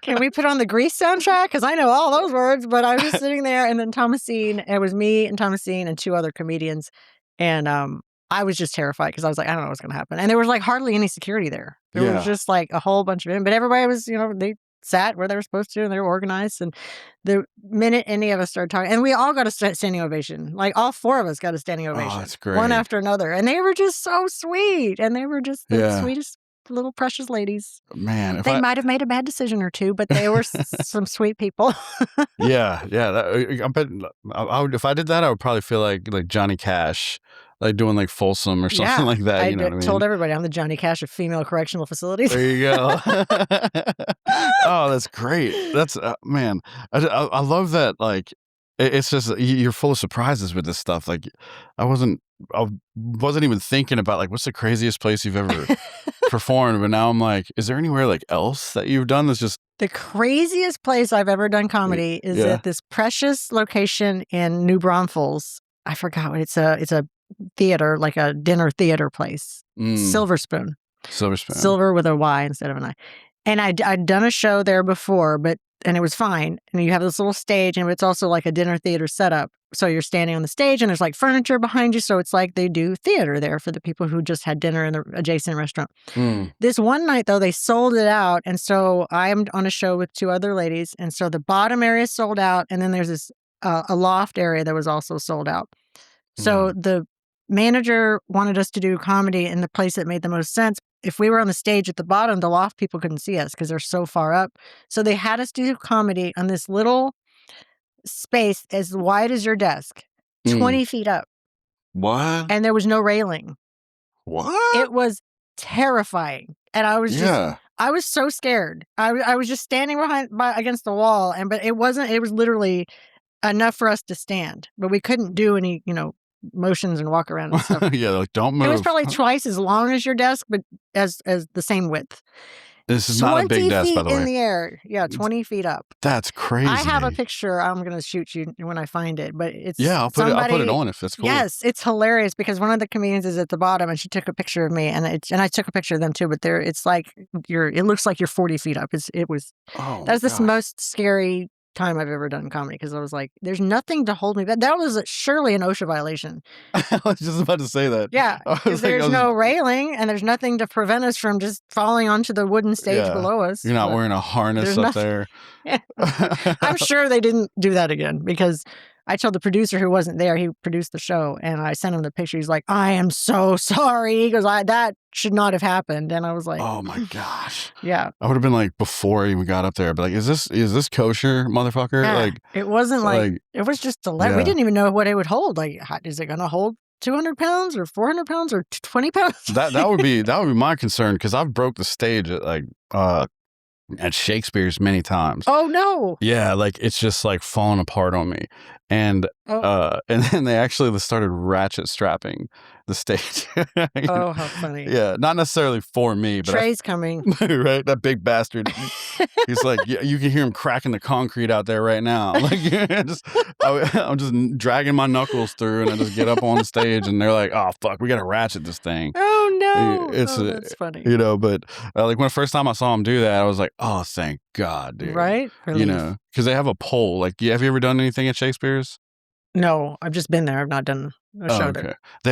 Can we put on the Grease soundtrack? Because I know all those words. But I was sitting there, and then Thomasine, it was me and Thomasine and two other comedians. And I was just terrified because I was like, I don't know what's going to happen. And there was like hardly any security there. There was just like a whole bunch of them. But everybody was, they sat where they were supposed to and they were organized. And the minute any of us started talking, and we all got a standing ovation. Like all four of us got a standing ovation. Oh, that's great. One after another. And they were just so sweet. And they were just the sweetest little precious ladies. Man, They might have made a bad decision or two, but they were some sweet people. Yeah. I bet I would, if I did that, I would probably feel like Johnny Cash, like doing like Folsom or something like that. You know what I mean? Told everybody I'm the Johnny Cash of female correctional facilities. There you go. Oh, that's great. That's man. I love that. Like, it's just you're full of surprises with this stuff. Like, I wasn't even thinking about like what's the craziest place you've ever performed, but now I'm like, is there anywhere like else that you've done that's just The craziest place I've ever done comedy is at this precious location in New Braunfels. I forgot what it's a theater, like a dinner theater place. Silver Spoon. Silver Spoon? Silver with a Y instead of an I. And I'd done a show there before, and it was fine. And you have this little stage, and it's also like a dinner theater setup. So you're standing on the stage, and there's like furniture behind you. So it's like they do theater there for the people who just had dinner in the adjacent restaurant. This one night, though, they sold it out. And so I'm on a show with 2 other ladies. And so the bottom area is sold out. And then there's this a loft area that was also sold out. So the manager wanted us to do comedy in the place that made the most sense. If we were on the stage at the bottom, the loft people couldn't see us because they're so far up. So they had us do comedy on this little space as wide as your desk, 20 feet up. What? And there was no railing. What? It was terrifying. And I was I was so scared. I was just standing against the wall. But it was literally enough for us to stand, but we couldn't do any, motions and walk around and stuff. Yeah, like don't move. It was probably twice as long as your desk, but as the same width. This is not a big desk, by the way. In the air. Yeah, 20 feet up. That's crazy. I have a picture. I'm going to shoot you when I find it, but it's I'll put it on if that's cool. Yes, it's hilarious because one of the comedians is at the bottom and she took a picture of me and I took a picture of them too, but it's like it looks like you're 40 feet up. That's the most scary time I've ever done comedy because I was like, there's nothing to hold me back. That was surely an OSHA violation. I was just about to say that. Yeah, because there's no railing and there's nothing to prevent us from just falling onto the wooden stage below us. You're not wearing a harness up there. I'm sure they didn't do that again because I told the producer who wasn't there, he produced the show, and I sent him the picture. He's like, I am so sorry. He goes, that should not have happened. And I was like, oh my gosh. Yeah. I would have been like, before I even got up there, I'd be like, is this kosher, motherfucker? Yeah. Like, it wasn't like it was just a lever. We didn't even know what it would hold. Like, is it going to hold 200 pounds or 400 pounds or 20 pounds? that would be my concern because I've broke the stage at Shakespeare's many times. Oh no. Yeah, like it's just like falling apart on me. And and then they actually started ratchet strapping the stage. Oh, how funny. Yeah, not necessarily for me, but Trey's coming. Right? That big bastard. He's like, you can hear him cracking the concrete out there right now. Like, I'm just dragging my knuckles through, and I just get up on the stage, and they're like, "Oh fuck, we gotta ratchet this thing." Oh no, that's funny. But like when the first time I saw him do that, I was like, "Oh, thank God, dude!" Right? Relief. Because they have a pole. Like, have you ever done anything at Shakespeare's? No, I've just been there. I've not done a show there. They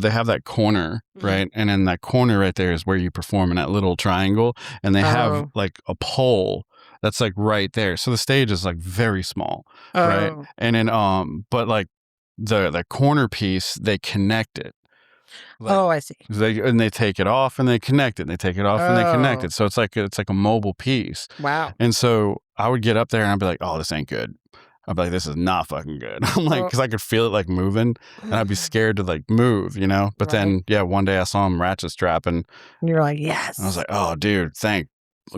have that corner, right? And in that corner right there is where you perform in that little triangle. And they have like a pole that's like right there. So the stage is like very small, right? And then, but like the corner piece, they connect it. Like, I see. They take it off and they connect it. And they take it off and they connect it. So it's like a mobile piece. Wow. And so I would get up there and I'd be like, "Oh, this ain't good." I'd be like, "This is not fucking good." I'm like, because I could feel it like moving, and I'd be scared to like move, But then, one day I saw him ratchet strap, and you're like, "Yes." I was like, "Oh, dude,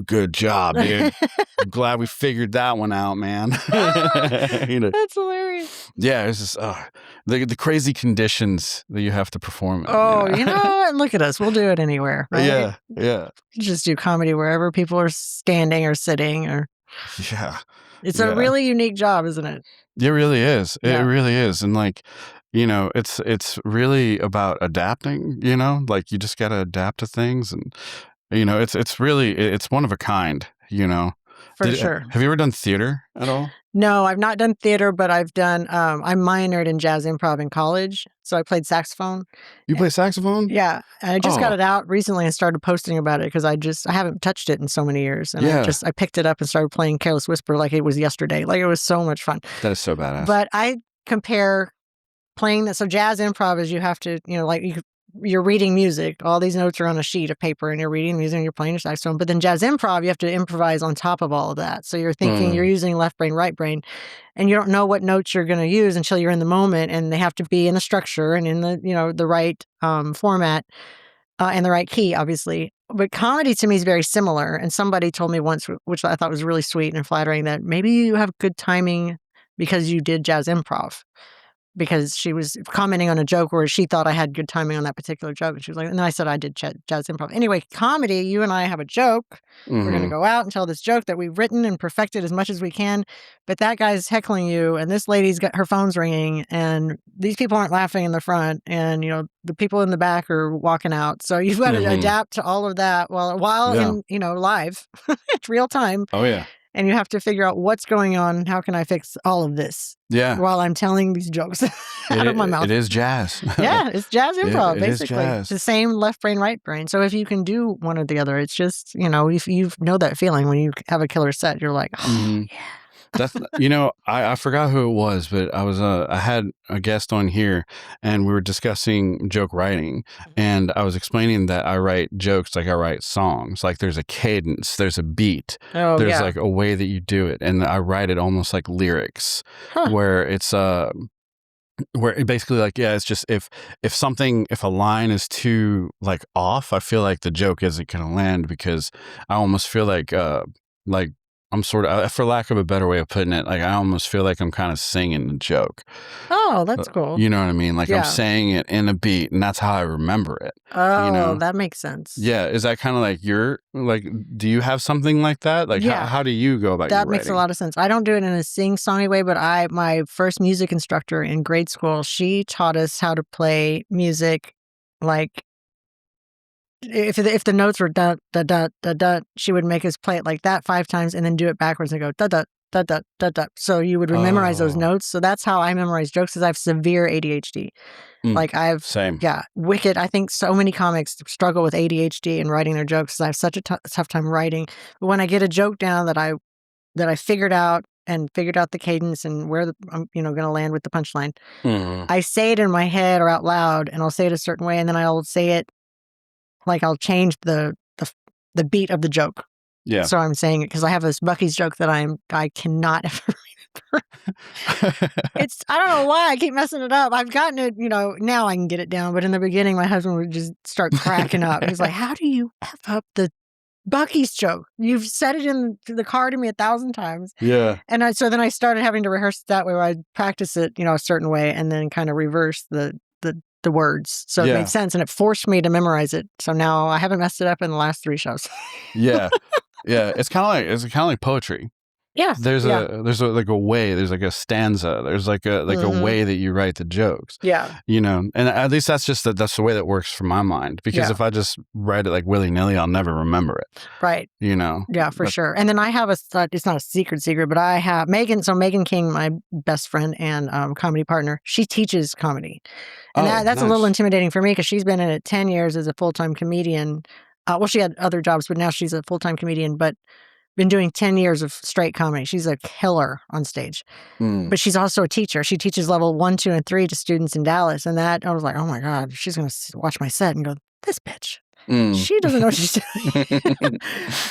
good job, dude. I'm glad we figured that one out, man." That's hilarious. Yeah, it's just the crazy conditions that you have to perform in. And look at us. We'll do it anywhere, right? Yeah. Just do comedy wherever people are standing or sitting or. Yeah. It's a really unique job, isn't it? It really is. It really is. And like, it's really about adapting, like you just got to adapt to things. And, it's one of a kind, For sure. Have you ever done theater at all? No, I've not done theater, but I've done, I minored in jazz improv in college. So I played saxophone. You play saxophone? Yeah. And I just got it out recently and started posting about it because I haven't touched it in so many years. And I picked it up and started playing Careless Whisper like it was yesterday. Like it was so much fun. That is so badass. But I compare playing that. So jazz improv is you have to, you're reading music. All these notes are on a sheet of paper and you're reading music and you're playing your saxophone. But then jazz improv, you have to improvise on top of all of that. So you're thinking you're using left brain, right brain, and you don't know what notes you're going to use until you're in the moment. And they have to be in the structure and in the, the right format and the right key, obviously. But comedy to me is very similar. And somebody told me once, which I thought was really sweet and flattering, that maybe you have good timing because you did jazz improv. because she was commenting on a joke where she thought I had good timing on that particular joke. And she was like, and then I said I did jazz improv. Anyway, comedy, you and I have a joke. We're going to Mhm. go out and tell this joke that we've written and perfected as much as we can. But that guy's heckling you, and this lady's got her phone's ringing, and these people aren't laughing in the front, and the people in the back are walking out. So you've got to Mhm. adapt to all of that while Yeah. in live, it's real time, Oh yeah. and you have to figure out what's going on. How can I fix all of this Yeah. while I'm telling these jokes out of my mouth? It is jazz. Yeah, it's jazz improv, it is basically. jazz. It's the same left brain, right brain. So if you can do one or the other, it's just, if you know that feeling when you have a killer set, you're like, oh, Mhm. yeah. That's I forgot who it was, but I had a guest on here and we were discussing joke writing, and I was explaining that I write jokes like I write songs. Like there's a cadence, there's a beat, Oh, there's yeah. like a way that you do it, and I write it almost like lyrics, Huh. where it's where it basically like, yeah, it's just if a line is too like off, I feel like the joke isn't gonna land, because I almost feel like I'm sort of, for lack of a better way of putting it, like I almost feel like I'm kind of singing the joke. Oh, that's cool. You know what I mean? Like Yeah. I'm saying it in a beat, and that's how I remember it. Oh, that makes sense. Yeah, is that kind of like do you have something like that? Like Yeah. how do you go about your That makes a writing? lot of sense. I don't do it in a sing-songy way, but my first music instructor in grade school, she taught us how to play music like if the notes were da da da da da, she would make us play it like that 5 times and then do it backwards and go da da da da da da. So you would memorize those Oh. notes. So that's how I memorize jokes, because I have severe ADHD. Mm. Like Same. wicked. I think so many comics struggle with ADHD and writing their jokes, 'cause I have such a tough time writing. But when I get a joke down that I figured out and figured out the cadence and where I'm going to land with the punchline, Mhm. I say it in my head or out loud, and I'll say it a certain way, and then I'll say it like I'll change the beat of the joke. Yeah. So I'm saying it because I have this Bucky's joke that I cannot ever remember. I don't know why I keep messing it up. I've gotten it, now I can get it down. But in the beginning, my husband would just start cracking up. He's like, "How do you F up the Bucky's joke? You've said it in the car to me 1,000 times." Yeah. And so then I started having to rehearse it that way, where I'd practice it, a certain way, and then kind of reverse the words. So it Yeah. made sense, and it forced me to memorize it. So now I haven't messed it up in the last 3 shows. Yeah. Yeah, it's kind of like poetry. Yeah. There's yeah. like a way, there's like a stanza, there's like a Mhm. way that you write the jokes, Yeah. and at least that's the way that works for my mind, because Yeah. if I just write it like willy-nilly, I'll never remember it, Right. Yeah, for But- sure. And then I have it's not a secret, but I have Megan. So Megan King, my best friend and comedy partner, she teaches comedy. And Oh, that's a little nice. intimidating for me, because she's been in it 10 years as a full-time comedian. Well, she had other jobs, but now she's a full-time comedian, but been doing 10 years of straight comedy. She's a killer on stage. Mm. But she's also a teacher. She teaches level 1, 2, and 3 to students in Dallas. And that, I was like, oh my God, she's going to watch my set and go, this bitch, Mm. she doesn't know what she's doing.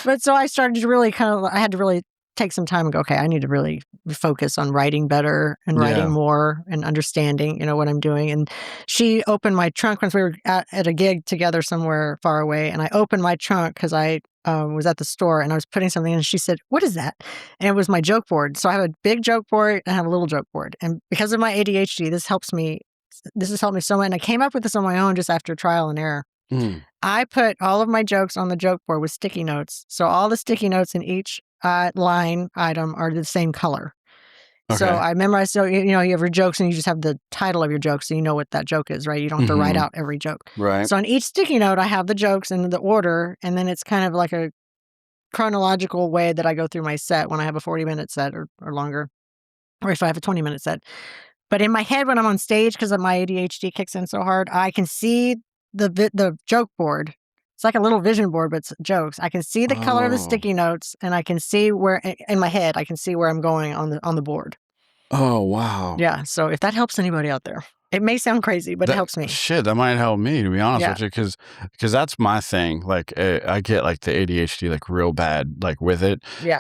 But so I started to really I had to really take some time and go, okay, I need to really focus on writing better and writing Yeah. more and understanding, what I'm doing. And she opened my trunk once we were at a gig together somewhere far away. And I opened my trunk because I was at the store and I was putting something in, and she said, "What is that?" And it was my joke board. So I have a big joke board and I have a little joke board. And because of my ADHD, this has helped me so much. And I came up with this on my own just after trial and error. Mm. I put all of my jokes on the joke board with sticky notes. So all the sticky notes in each line item are the same color. So Okay. I memorized. So you have your jokes, and you just have the title of your joke, so you know what that joke is, right? You don't have to write Mhm. out every joke. Right. So on each sticky note, I have the jokes in the order, and then it's kind of like a chronological way that I go through my set when I have a 40-minute set or longer, or if I have a 20-minute set. But in my head, when I'm on stage, because my ADHD kicks in so hard, I can see the joke board. It's like a little vision board, but it's jokes. I can see the color of the Oh. sticky notes, and I can see where in my head I can see where I'm going on the board. Oh wow. Yeah. So if that helps anybody out there, it may sound crazy, but it helps me. Shit, that might help me, to be honest Yeah. with you, because that's my thing. Like I get like the ADHD like real bad, like with it, Yeah.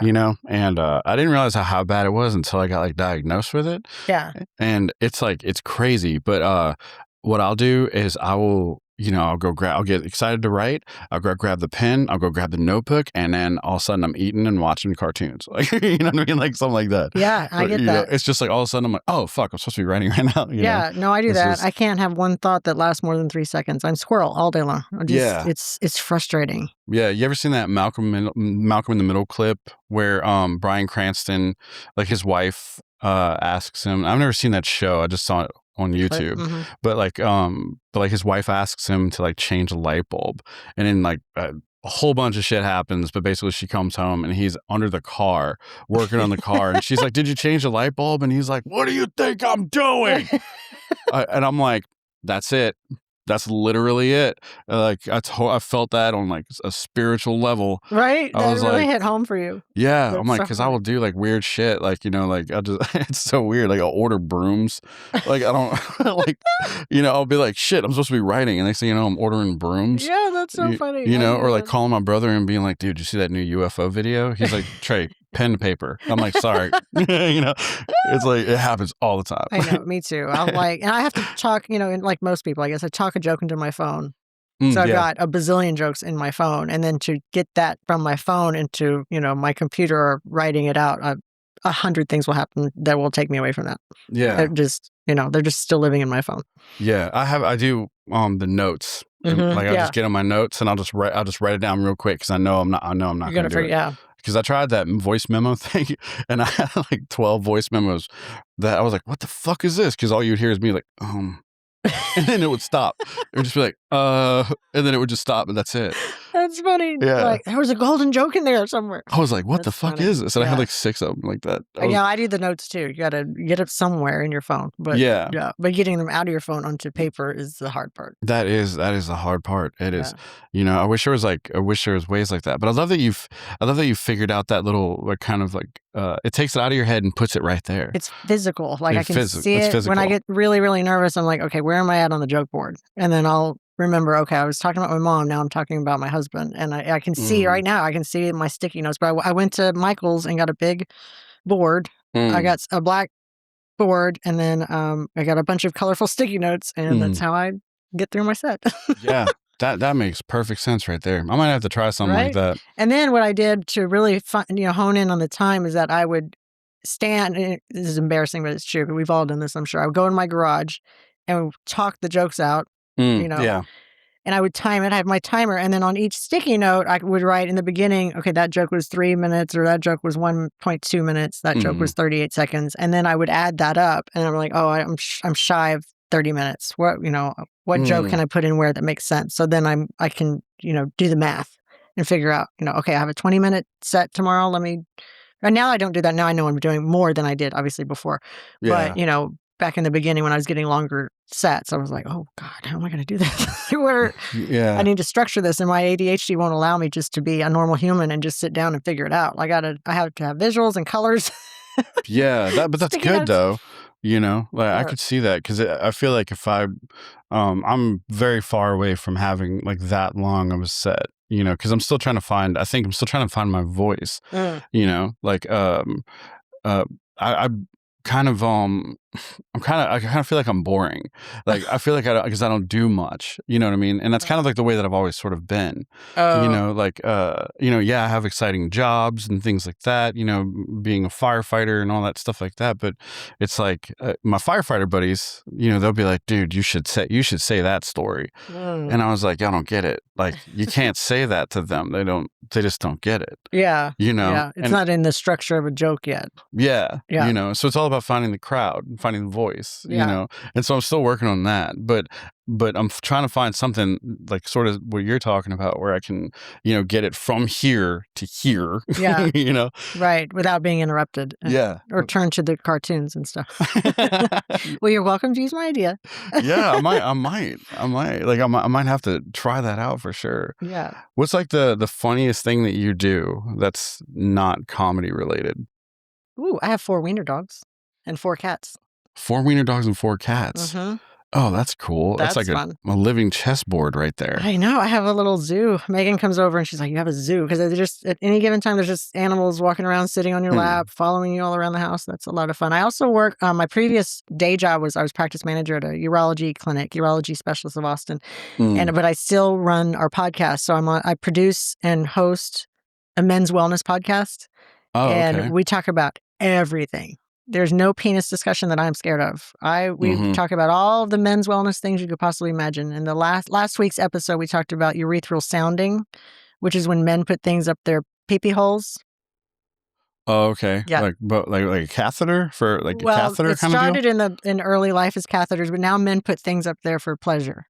and I didn't realize how bad it was until I got like diagnosed with it. Yeah. And it's like, it's crazy. But what I'll do is I will I'll get excited to write. I'll go grab the pen. I'll go grab the notebook, and then all of a sudden I'm eating and watching cartoons. Like, you know what I mean? Like something like that. Yeah, I get that. It's just like all of a sudden I'm like, oh fuck, I'm supposed to be writing right now. Yeah, no, I do It's that. just- I can't have one thought that lasts more than 3 seconds. I'm squirrel all day long. It's frustrating. Yeah, you ever seen that Malcolm in the Middle clip where Bryan Cranston, like his wife asks him. I've never seen that show. I just saw it on YouTube. Mm-hmm. But his wife asks him to like change a light bulb, and then like a whole bunch of shit happens. But basically, she comes home and he's under the car working on the car, and she's like, "Did you change the light bulb?" And he's like, "What do you think I'm doing?" And I'm like, "That's it. That's literally it." I felt that on like a spiritual level. Right? I That was really like- hit home for you. Yeah, That's I'm like, so because I funny. will do like weird shit, like like I just it's so weird. Like I'll order brooms, like I don't like, I'll be like, shit, I'm supposed to be writing, and next thing you know, I'm ordering brooms. Yeah, that's so funny. Or like calling my brother and being like, dude, you see that new UFO video? He's like, Trey, pen to paper. I'm like, sorry, it's like it happens all the time. I know, me too. I'm like, and I have to talk, and like most people, I guess I talk a joke into my phone. So I've got a bazillion jokes in my phone, and then to get that from my phone into my computer or writing it out, 100 things will happen that will take me away from that. Yeah, They're just they're just still living in my phone. yeah. I do the notes. And, Mhm, like I yeah. just get on my notes and I'll just write it down real quick because I know I'm not You're going gonna to do forget, it. yeah. Because I tried that voice memo thing and I had like 12 voice memos that I was like, what the fuck is this? Because all you'd hear is me like, and then it would stop. It would just be like, and then it would just stop, and that's it. That's funny. Yeah. Like there was a golden joke in there somewhere. I was like, what the That's fuck funny. is this? And I had Yeah. like 6 of them like that. I was- Yeah, I do the notes too. You got to get it somewhere in your phone. But Yeah. but getting them out of your phone onto paper is the hard part. That is the hard part. It is. I wish there was ways like that. But I love that you've figured out that little like kind of like it takes it out of your head and puts it right there. It's physical. Like I It's can see it it's when I physical. get really, really nervous. I'm like, okay, where am I at on the joke board? And then I'll remember, okay, I was talking about my mom. Now I'm talking about my husband. And I can see Mm. right now, I can see my sticky notes. But I went to Michael's and got a big board. I got a black board, and then I got a bunch of colorful sticky notes. And that's how I get through my set. Yeah. That makes perfect sense right there. I might have to try something like Right? that. And then what I did to really hone in on the time is that I would stand. This is embarrassing, but it's true. We've all done this, I'm sure. I would go in my garage and talk the jokes out, Yeah. and I would time it. I have my timer, and then on each sticky note, I would write in the beginning, okay, that joke was 3 minutes, or that joke was 1.2 minutes, that joke was 38 seconds, and then I would add that up, and I'm like, oh, I'm shy of 30 minutes. What joke can I put in where that makes sense? So then I can do the math and figure out okay, I have a 20-minute set tomorrow. And now I don't do that. Now I know I'm doing more than I did obviously before. Yeah. But back in the beginning when I was getting longer sets, I was like, oh God, how am I going to do this? Yeah. I need to structure this, and my ADHD won't allow me just to be a normal human and just sit down and figure it out. I have to have visuals and colors. Yeah, but that's Sticky good notes. though. Like I Yeah. could see that because I feel like if I'm very far away from having like that long of a set, because I'm still trying to find. I think I'm still trying to find my voice. Like I kind of I kind of feel like I'm boring. Like I feel like because I don't do much. You know what I mean? And that's kind of like the way that I've always sort of been. Yeah, I have exciting jobs and things like that, being a firefighter and all that stuff like that. But it's like my firefighter buddies, they'll be like, dude, you should say that story. And I was like, I don't get it. Like you can't say that to them. They just don't get it. Yeah. Yeah. It's not in the structure of a joke yet. Yeah. Yeah. So it's all about finding the crowd, finding the voice, Yeah. And so I'm still working on that. But I'm trying to find something like sort of what you're talking about where I can, get it from here to here. Yeah. Right. Without being interrupted. Yeah. Or turn to the cartoons and stuff. Well, you're welcome to use my idea. Yeah, I might. Like I might have to try that out for sure. Yeah. What's like the funniest thing that you do that's not comedy related? Ooh, I have 4 wiener dogs and 4 cats. 4 wiener dogs and 4 cats. Mhm. Oh, that's cool. That's That's like fun. a living chessboard right there. I know. I have a little zoo. Megan comes over and she's like, "You have a zoo?" Because just at any given time, there's just animals walking around, sitting on your Hmm. lap, following you all around the house. That's a lot of fun. I also work. My previous day job was I was practice manager at a urology clinic, urology specialist of Austin, Mm. but I still run our podcast. So I produce and host a men's wellness podcast, Oh, and okay. we talk about everything. There's no penis discussion that I'm scared of. We Mhm. talk about all of the men's wellness things you could possibly imagine. In the last week's episode, we talked about urethral sounding, which is when men put things up their pee-pee holes. Oh, okay. Yeah. Like a catheter for like a Well, catheter it kind of deal. started in early life as catheters, but now men put things up there for pleasure.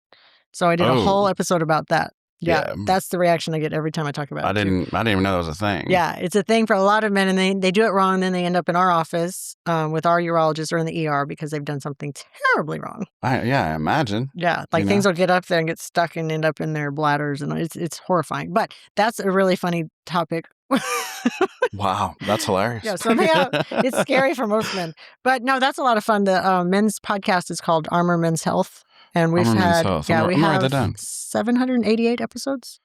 So I did a whole Oh, episode about that. Yeah, yeah. that's the reaction I get every time I talk about I it too. didn't even know that was a thing. Yeah, it's a thing for a lot of men, and they do it wrong, and then they end up in our office with our urologist or in the ER because they've done something terribly wrong. I imagine. Yeah, like You things know? will get up there and get stuck and end up in their bladders, and it's horrifying. But that's a really funny topic. Wow, that's hilarious. Yeah, something it's scary for most men, but no, that's a lot of fun. The men's podcast is called Armor Men's Health, and we've Armor Men's had Health. yeah, I'm we gonna write that have down. 788 episodes.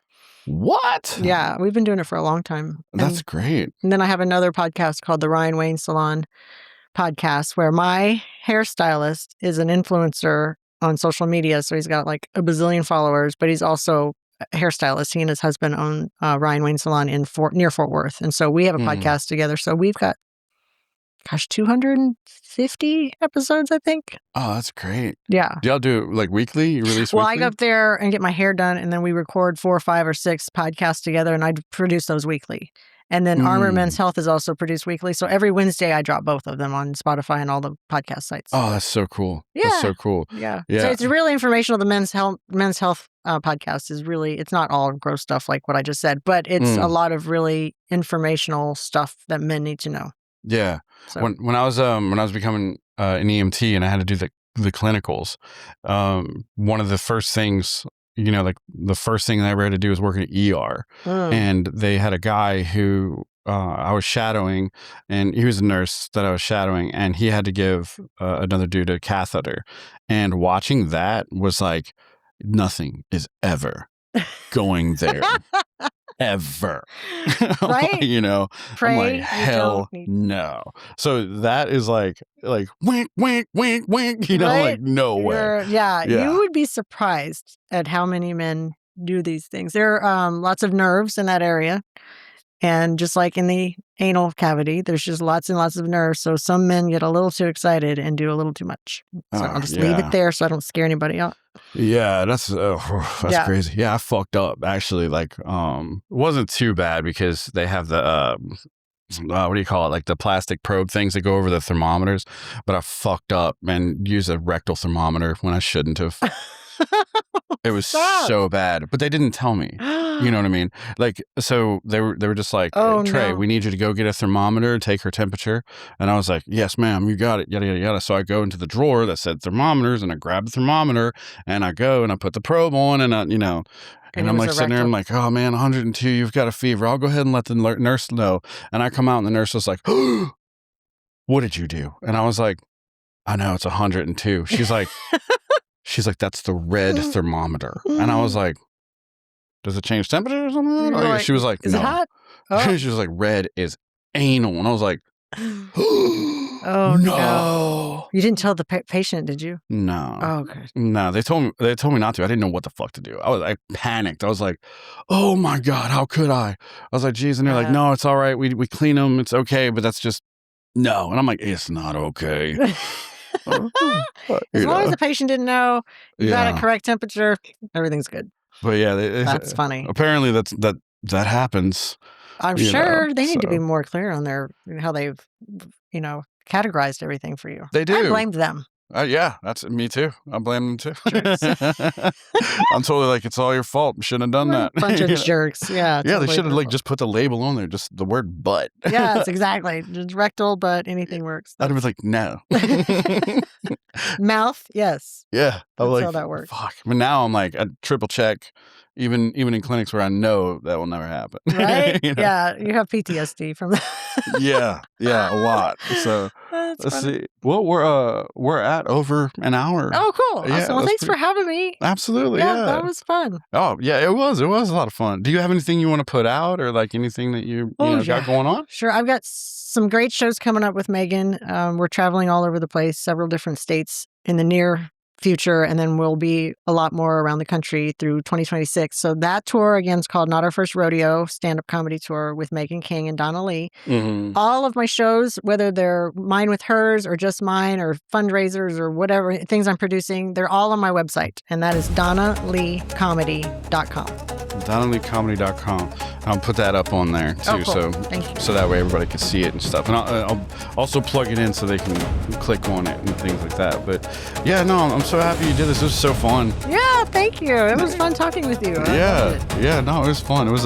What? Yeah, we've been doing it for a long time. That's great. And then I have another podcast called the Ryan Wayne Salon podcast, where my hairstylist is an influencer on social media. So he's got like a bazillion followers, but he's also a hairstylist. He and his husband own Ryan Wayne Salon in near Fort Worth. And so we have a podcast together. So we've got, 250 episodes, I think. Oh, that's great. Yeah. Do y'all do like weekly? You release Well, I weekly? go up there and get my hair done, and then we record 4 or 5 or 6 podcasts together, and I produce those weekly. And then Armor Men's Health is also produced weekly. So every Wednesday, I drop both of them on Spotify and all the podcast sites. Oh, that's so cool. That's so cool. Yeah. Yeah. So it's really informational. The Men's Health podcast is really, it's not all gross stuff like what I just said, but it's a lot of really informational stuff that men need to know. Yeah. So When I was becoming an EMT and I had to do the clinicals, one of the first things, like the first thing that I had to do was work in an ER, and they had a guy who I was shadowing, and he was a nurse that I was shadowing, and he had to give another dude a catheter, and watching that was like, nothing is ever going there. Ever. Right? I'm Pray like, you hell don't need- no. So that is like wink, wink, wink, wink, Right? like no way. Yeah, Yeah. you would be surprised at how many men do these things. There are lots of nerves in that area. And just like in the anal cavity, there's just lots and lots of nerves. So some men get a little too excited and do a little too much. So I'll just leave it there so I don't scare anybody out. Yeah, that's Yeah. crazy. Yeah, I fucked up actually. Like, it wasn't too bad because they have the what do you call it? Like the plastic probe things that go over the thermometers. But I fucked up and used a rectal thermometer when I shouldn't have. It was Stop. so bad, but they didn't tell me. You know what I mean? Like, so they were just like, Oh, Trey, no. we need you to go get a thermometer, take her temperature. And I was like, yes, ma'am, you got it, yada, yada, yada. So I go into the drawer that said thermometers, and I grab the thermometer, and I go and I put the probe on, and And I'm it was like a sitting there, I'm rectal. like, oh man, 102, you've got a fever. I'll go ahead and let the nurse know. And I come out, and the nurse was like, what did you do? And I was like, I know, it's 102. She's like, that's the red thermometer. And I was like, does it change temperature or something? You're like, She was like, Is no. it hot? Oh. She was like, red is anal. And I was like, Oh, no. You didn't tell the patient, did you? No. Oh, okay. No, they told me not to. I didn't know what the fuck to do. I panicked. I was like, oh my God, how could I? I was like, geez. And they're like, Yeah. no, it's all right. We clean them. It's okay. But that's just, no. And I'm like, it's not okay. As long as the patient didn't know, you got a Yeah. correct temperature, everything's good. But yeah, That's funny. apparently that happens. I'm you know, sure they need to be so. more clear on how they've, categorized everything for you. They I do. blamed them. Yeah, that's me too. I blame them too. Jerks. I'm totally like, it's all your fault. Shouldn't have done that. Bunch of You know? jerks. Yeah. Yeah, they totally should have their like just put the label on there, just the word "but." fault. Yes, exactly. Just rectal, but anything works. I'd have been like, no. Mouth, yes. Yeah, I'm That's how like, that works. fuck. But now I'm like, I triple check, even in clinics where I know that will never happen. Right? You know? Yeah, you have PTSD from that. Yeah, a lot. So That's let's funny. see. Well, we're at over an hour. Oh, cool. Yeah, Awesome. Well, that's thanks for pretty. having me. Absolutely, Yeah, yeah. that was fun. Oh, yeah, it was a lot of fun. Do you have anything you want to put out or like anything that you Oh, know got yeah. going on? Sure. I've got some great shows coming up with Megan. We're traveling all over the place, several different states in the near future, and then we'll be a lot more around the country through 2026. So that tour again is called Not Our First Rodeo, stand-up comedy tour with Megan King and Donna Lee. Mhm. All of my shows, whether they're mine with hers or just mine or fundraisers or whatever things I'm producing, they're all on my website, and that is DonnaLeeComedy.com. DonnellyComedy.com. I'll put that up on there too, Oh, cool. so Thank you. so that way everybody can see it and stuff. And I'll also plug it in so they can click on it and things like that. But yeah, no, I'm so happy you did this. It was so fun. Yeah, thank you. It was fun talking with you. I loved it. Yeah, no, it was fun. It was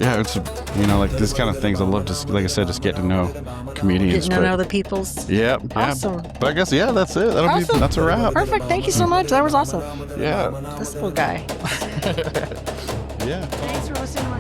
it's like this kind of things. I love to, like I said, just get to know comedians. Getting to know the peoples. Yeah. Awesome. But I guess that's it. Awesome. That's a wrap. Perfect. Thank you so much. That was awesome. Yeah. This little guy. Yeah. Thanks for listening to my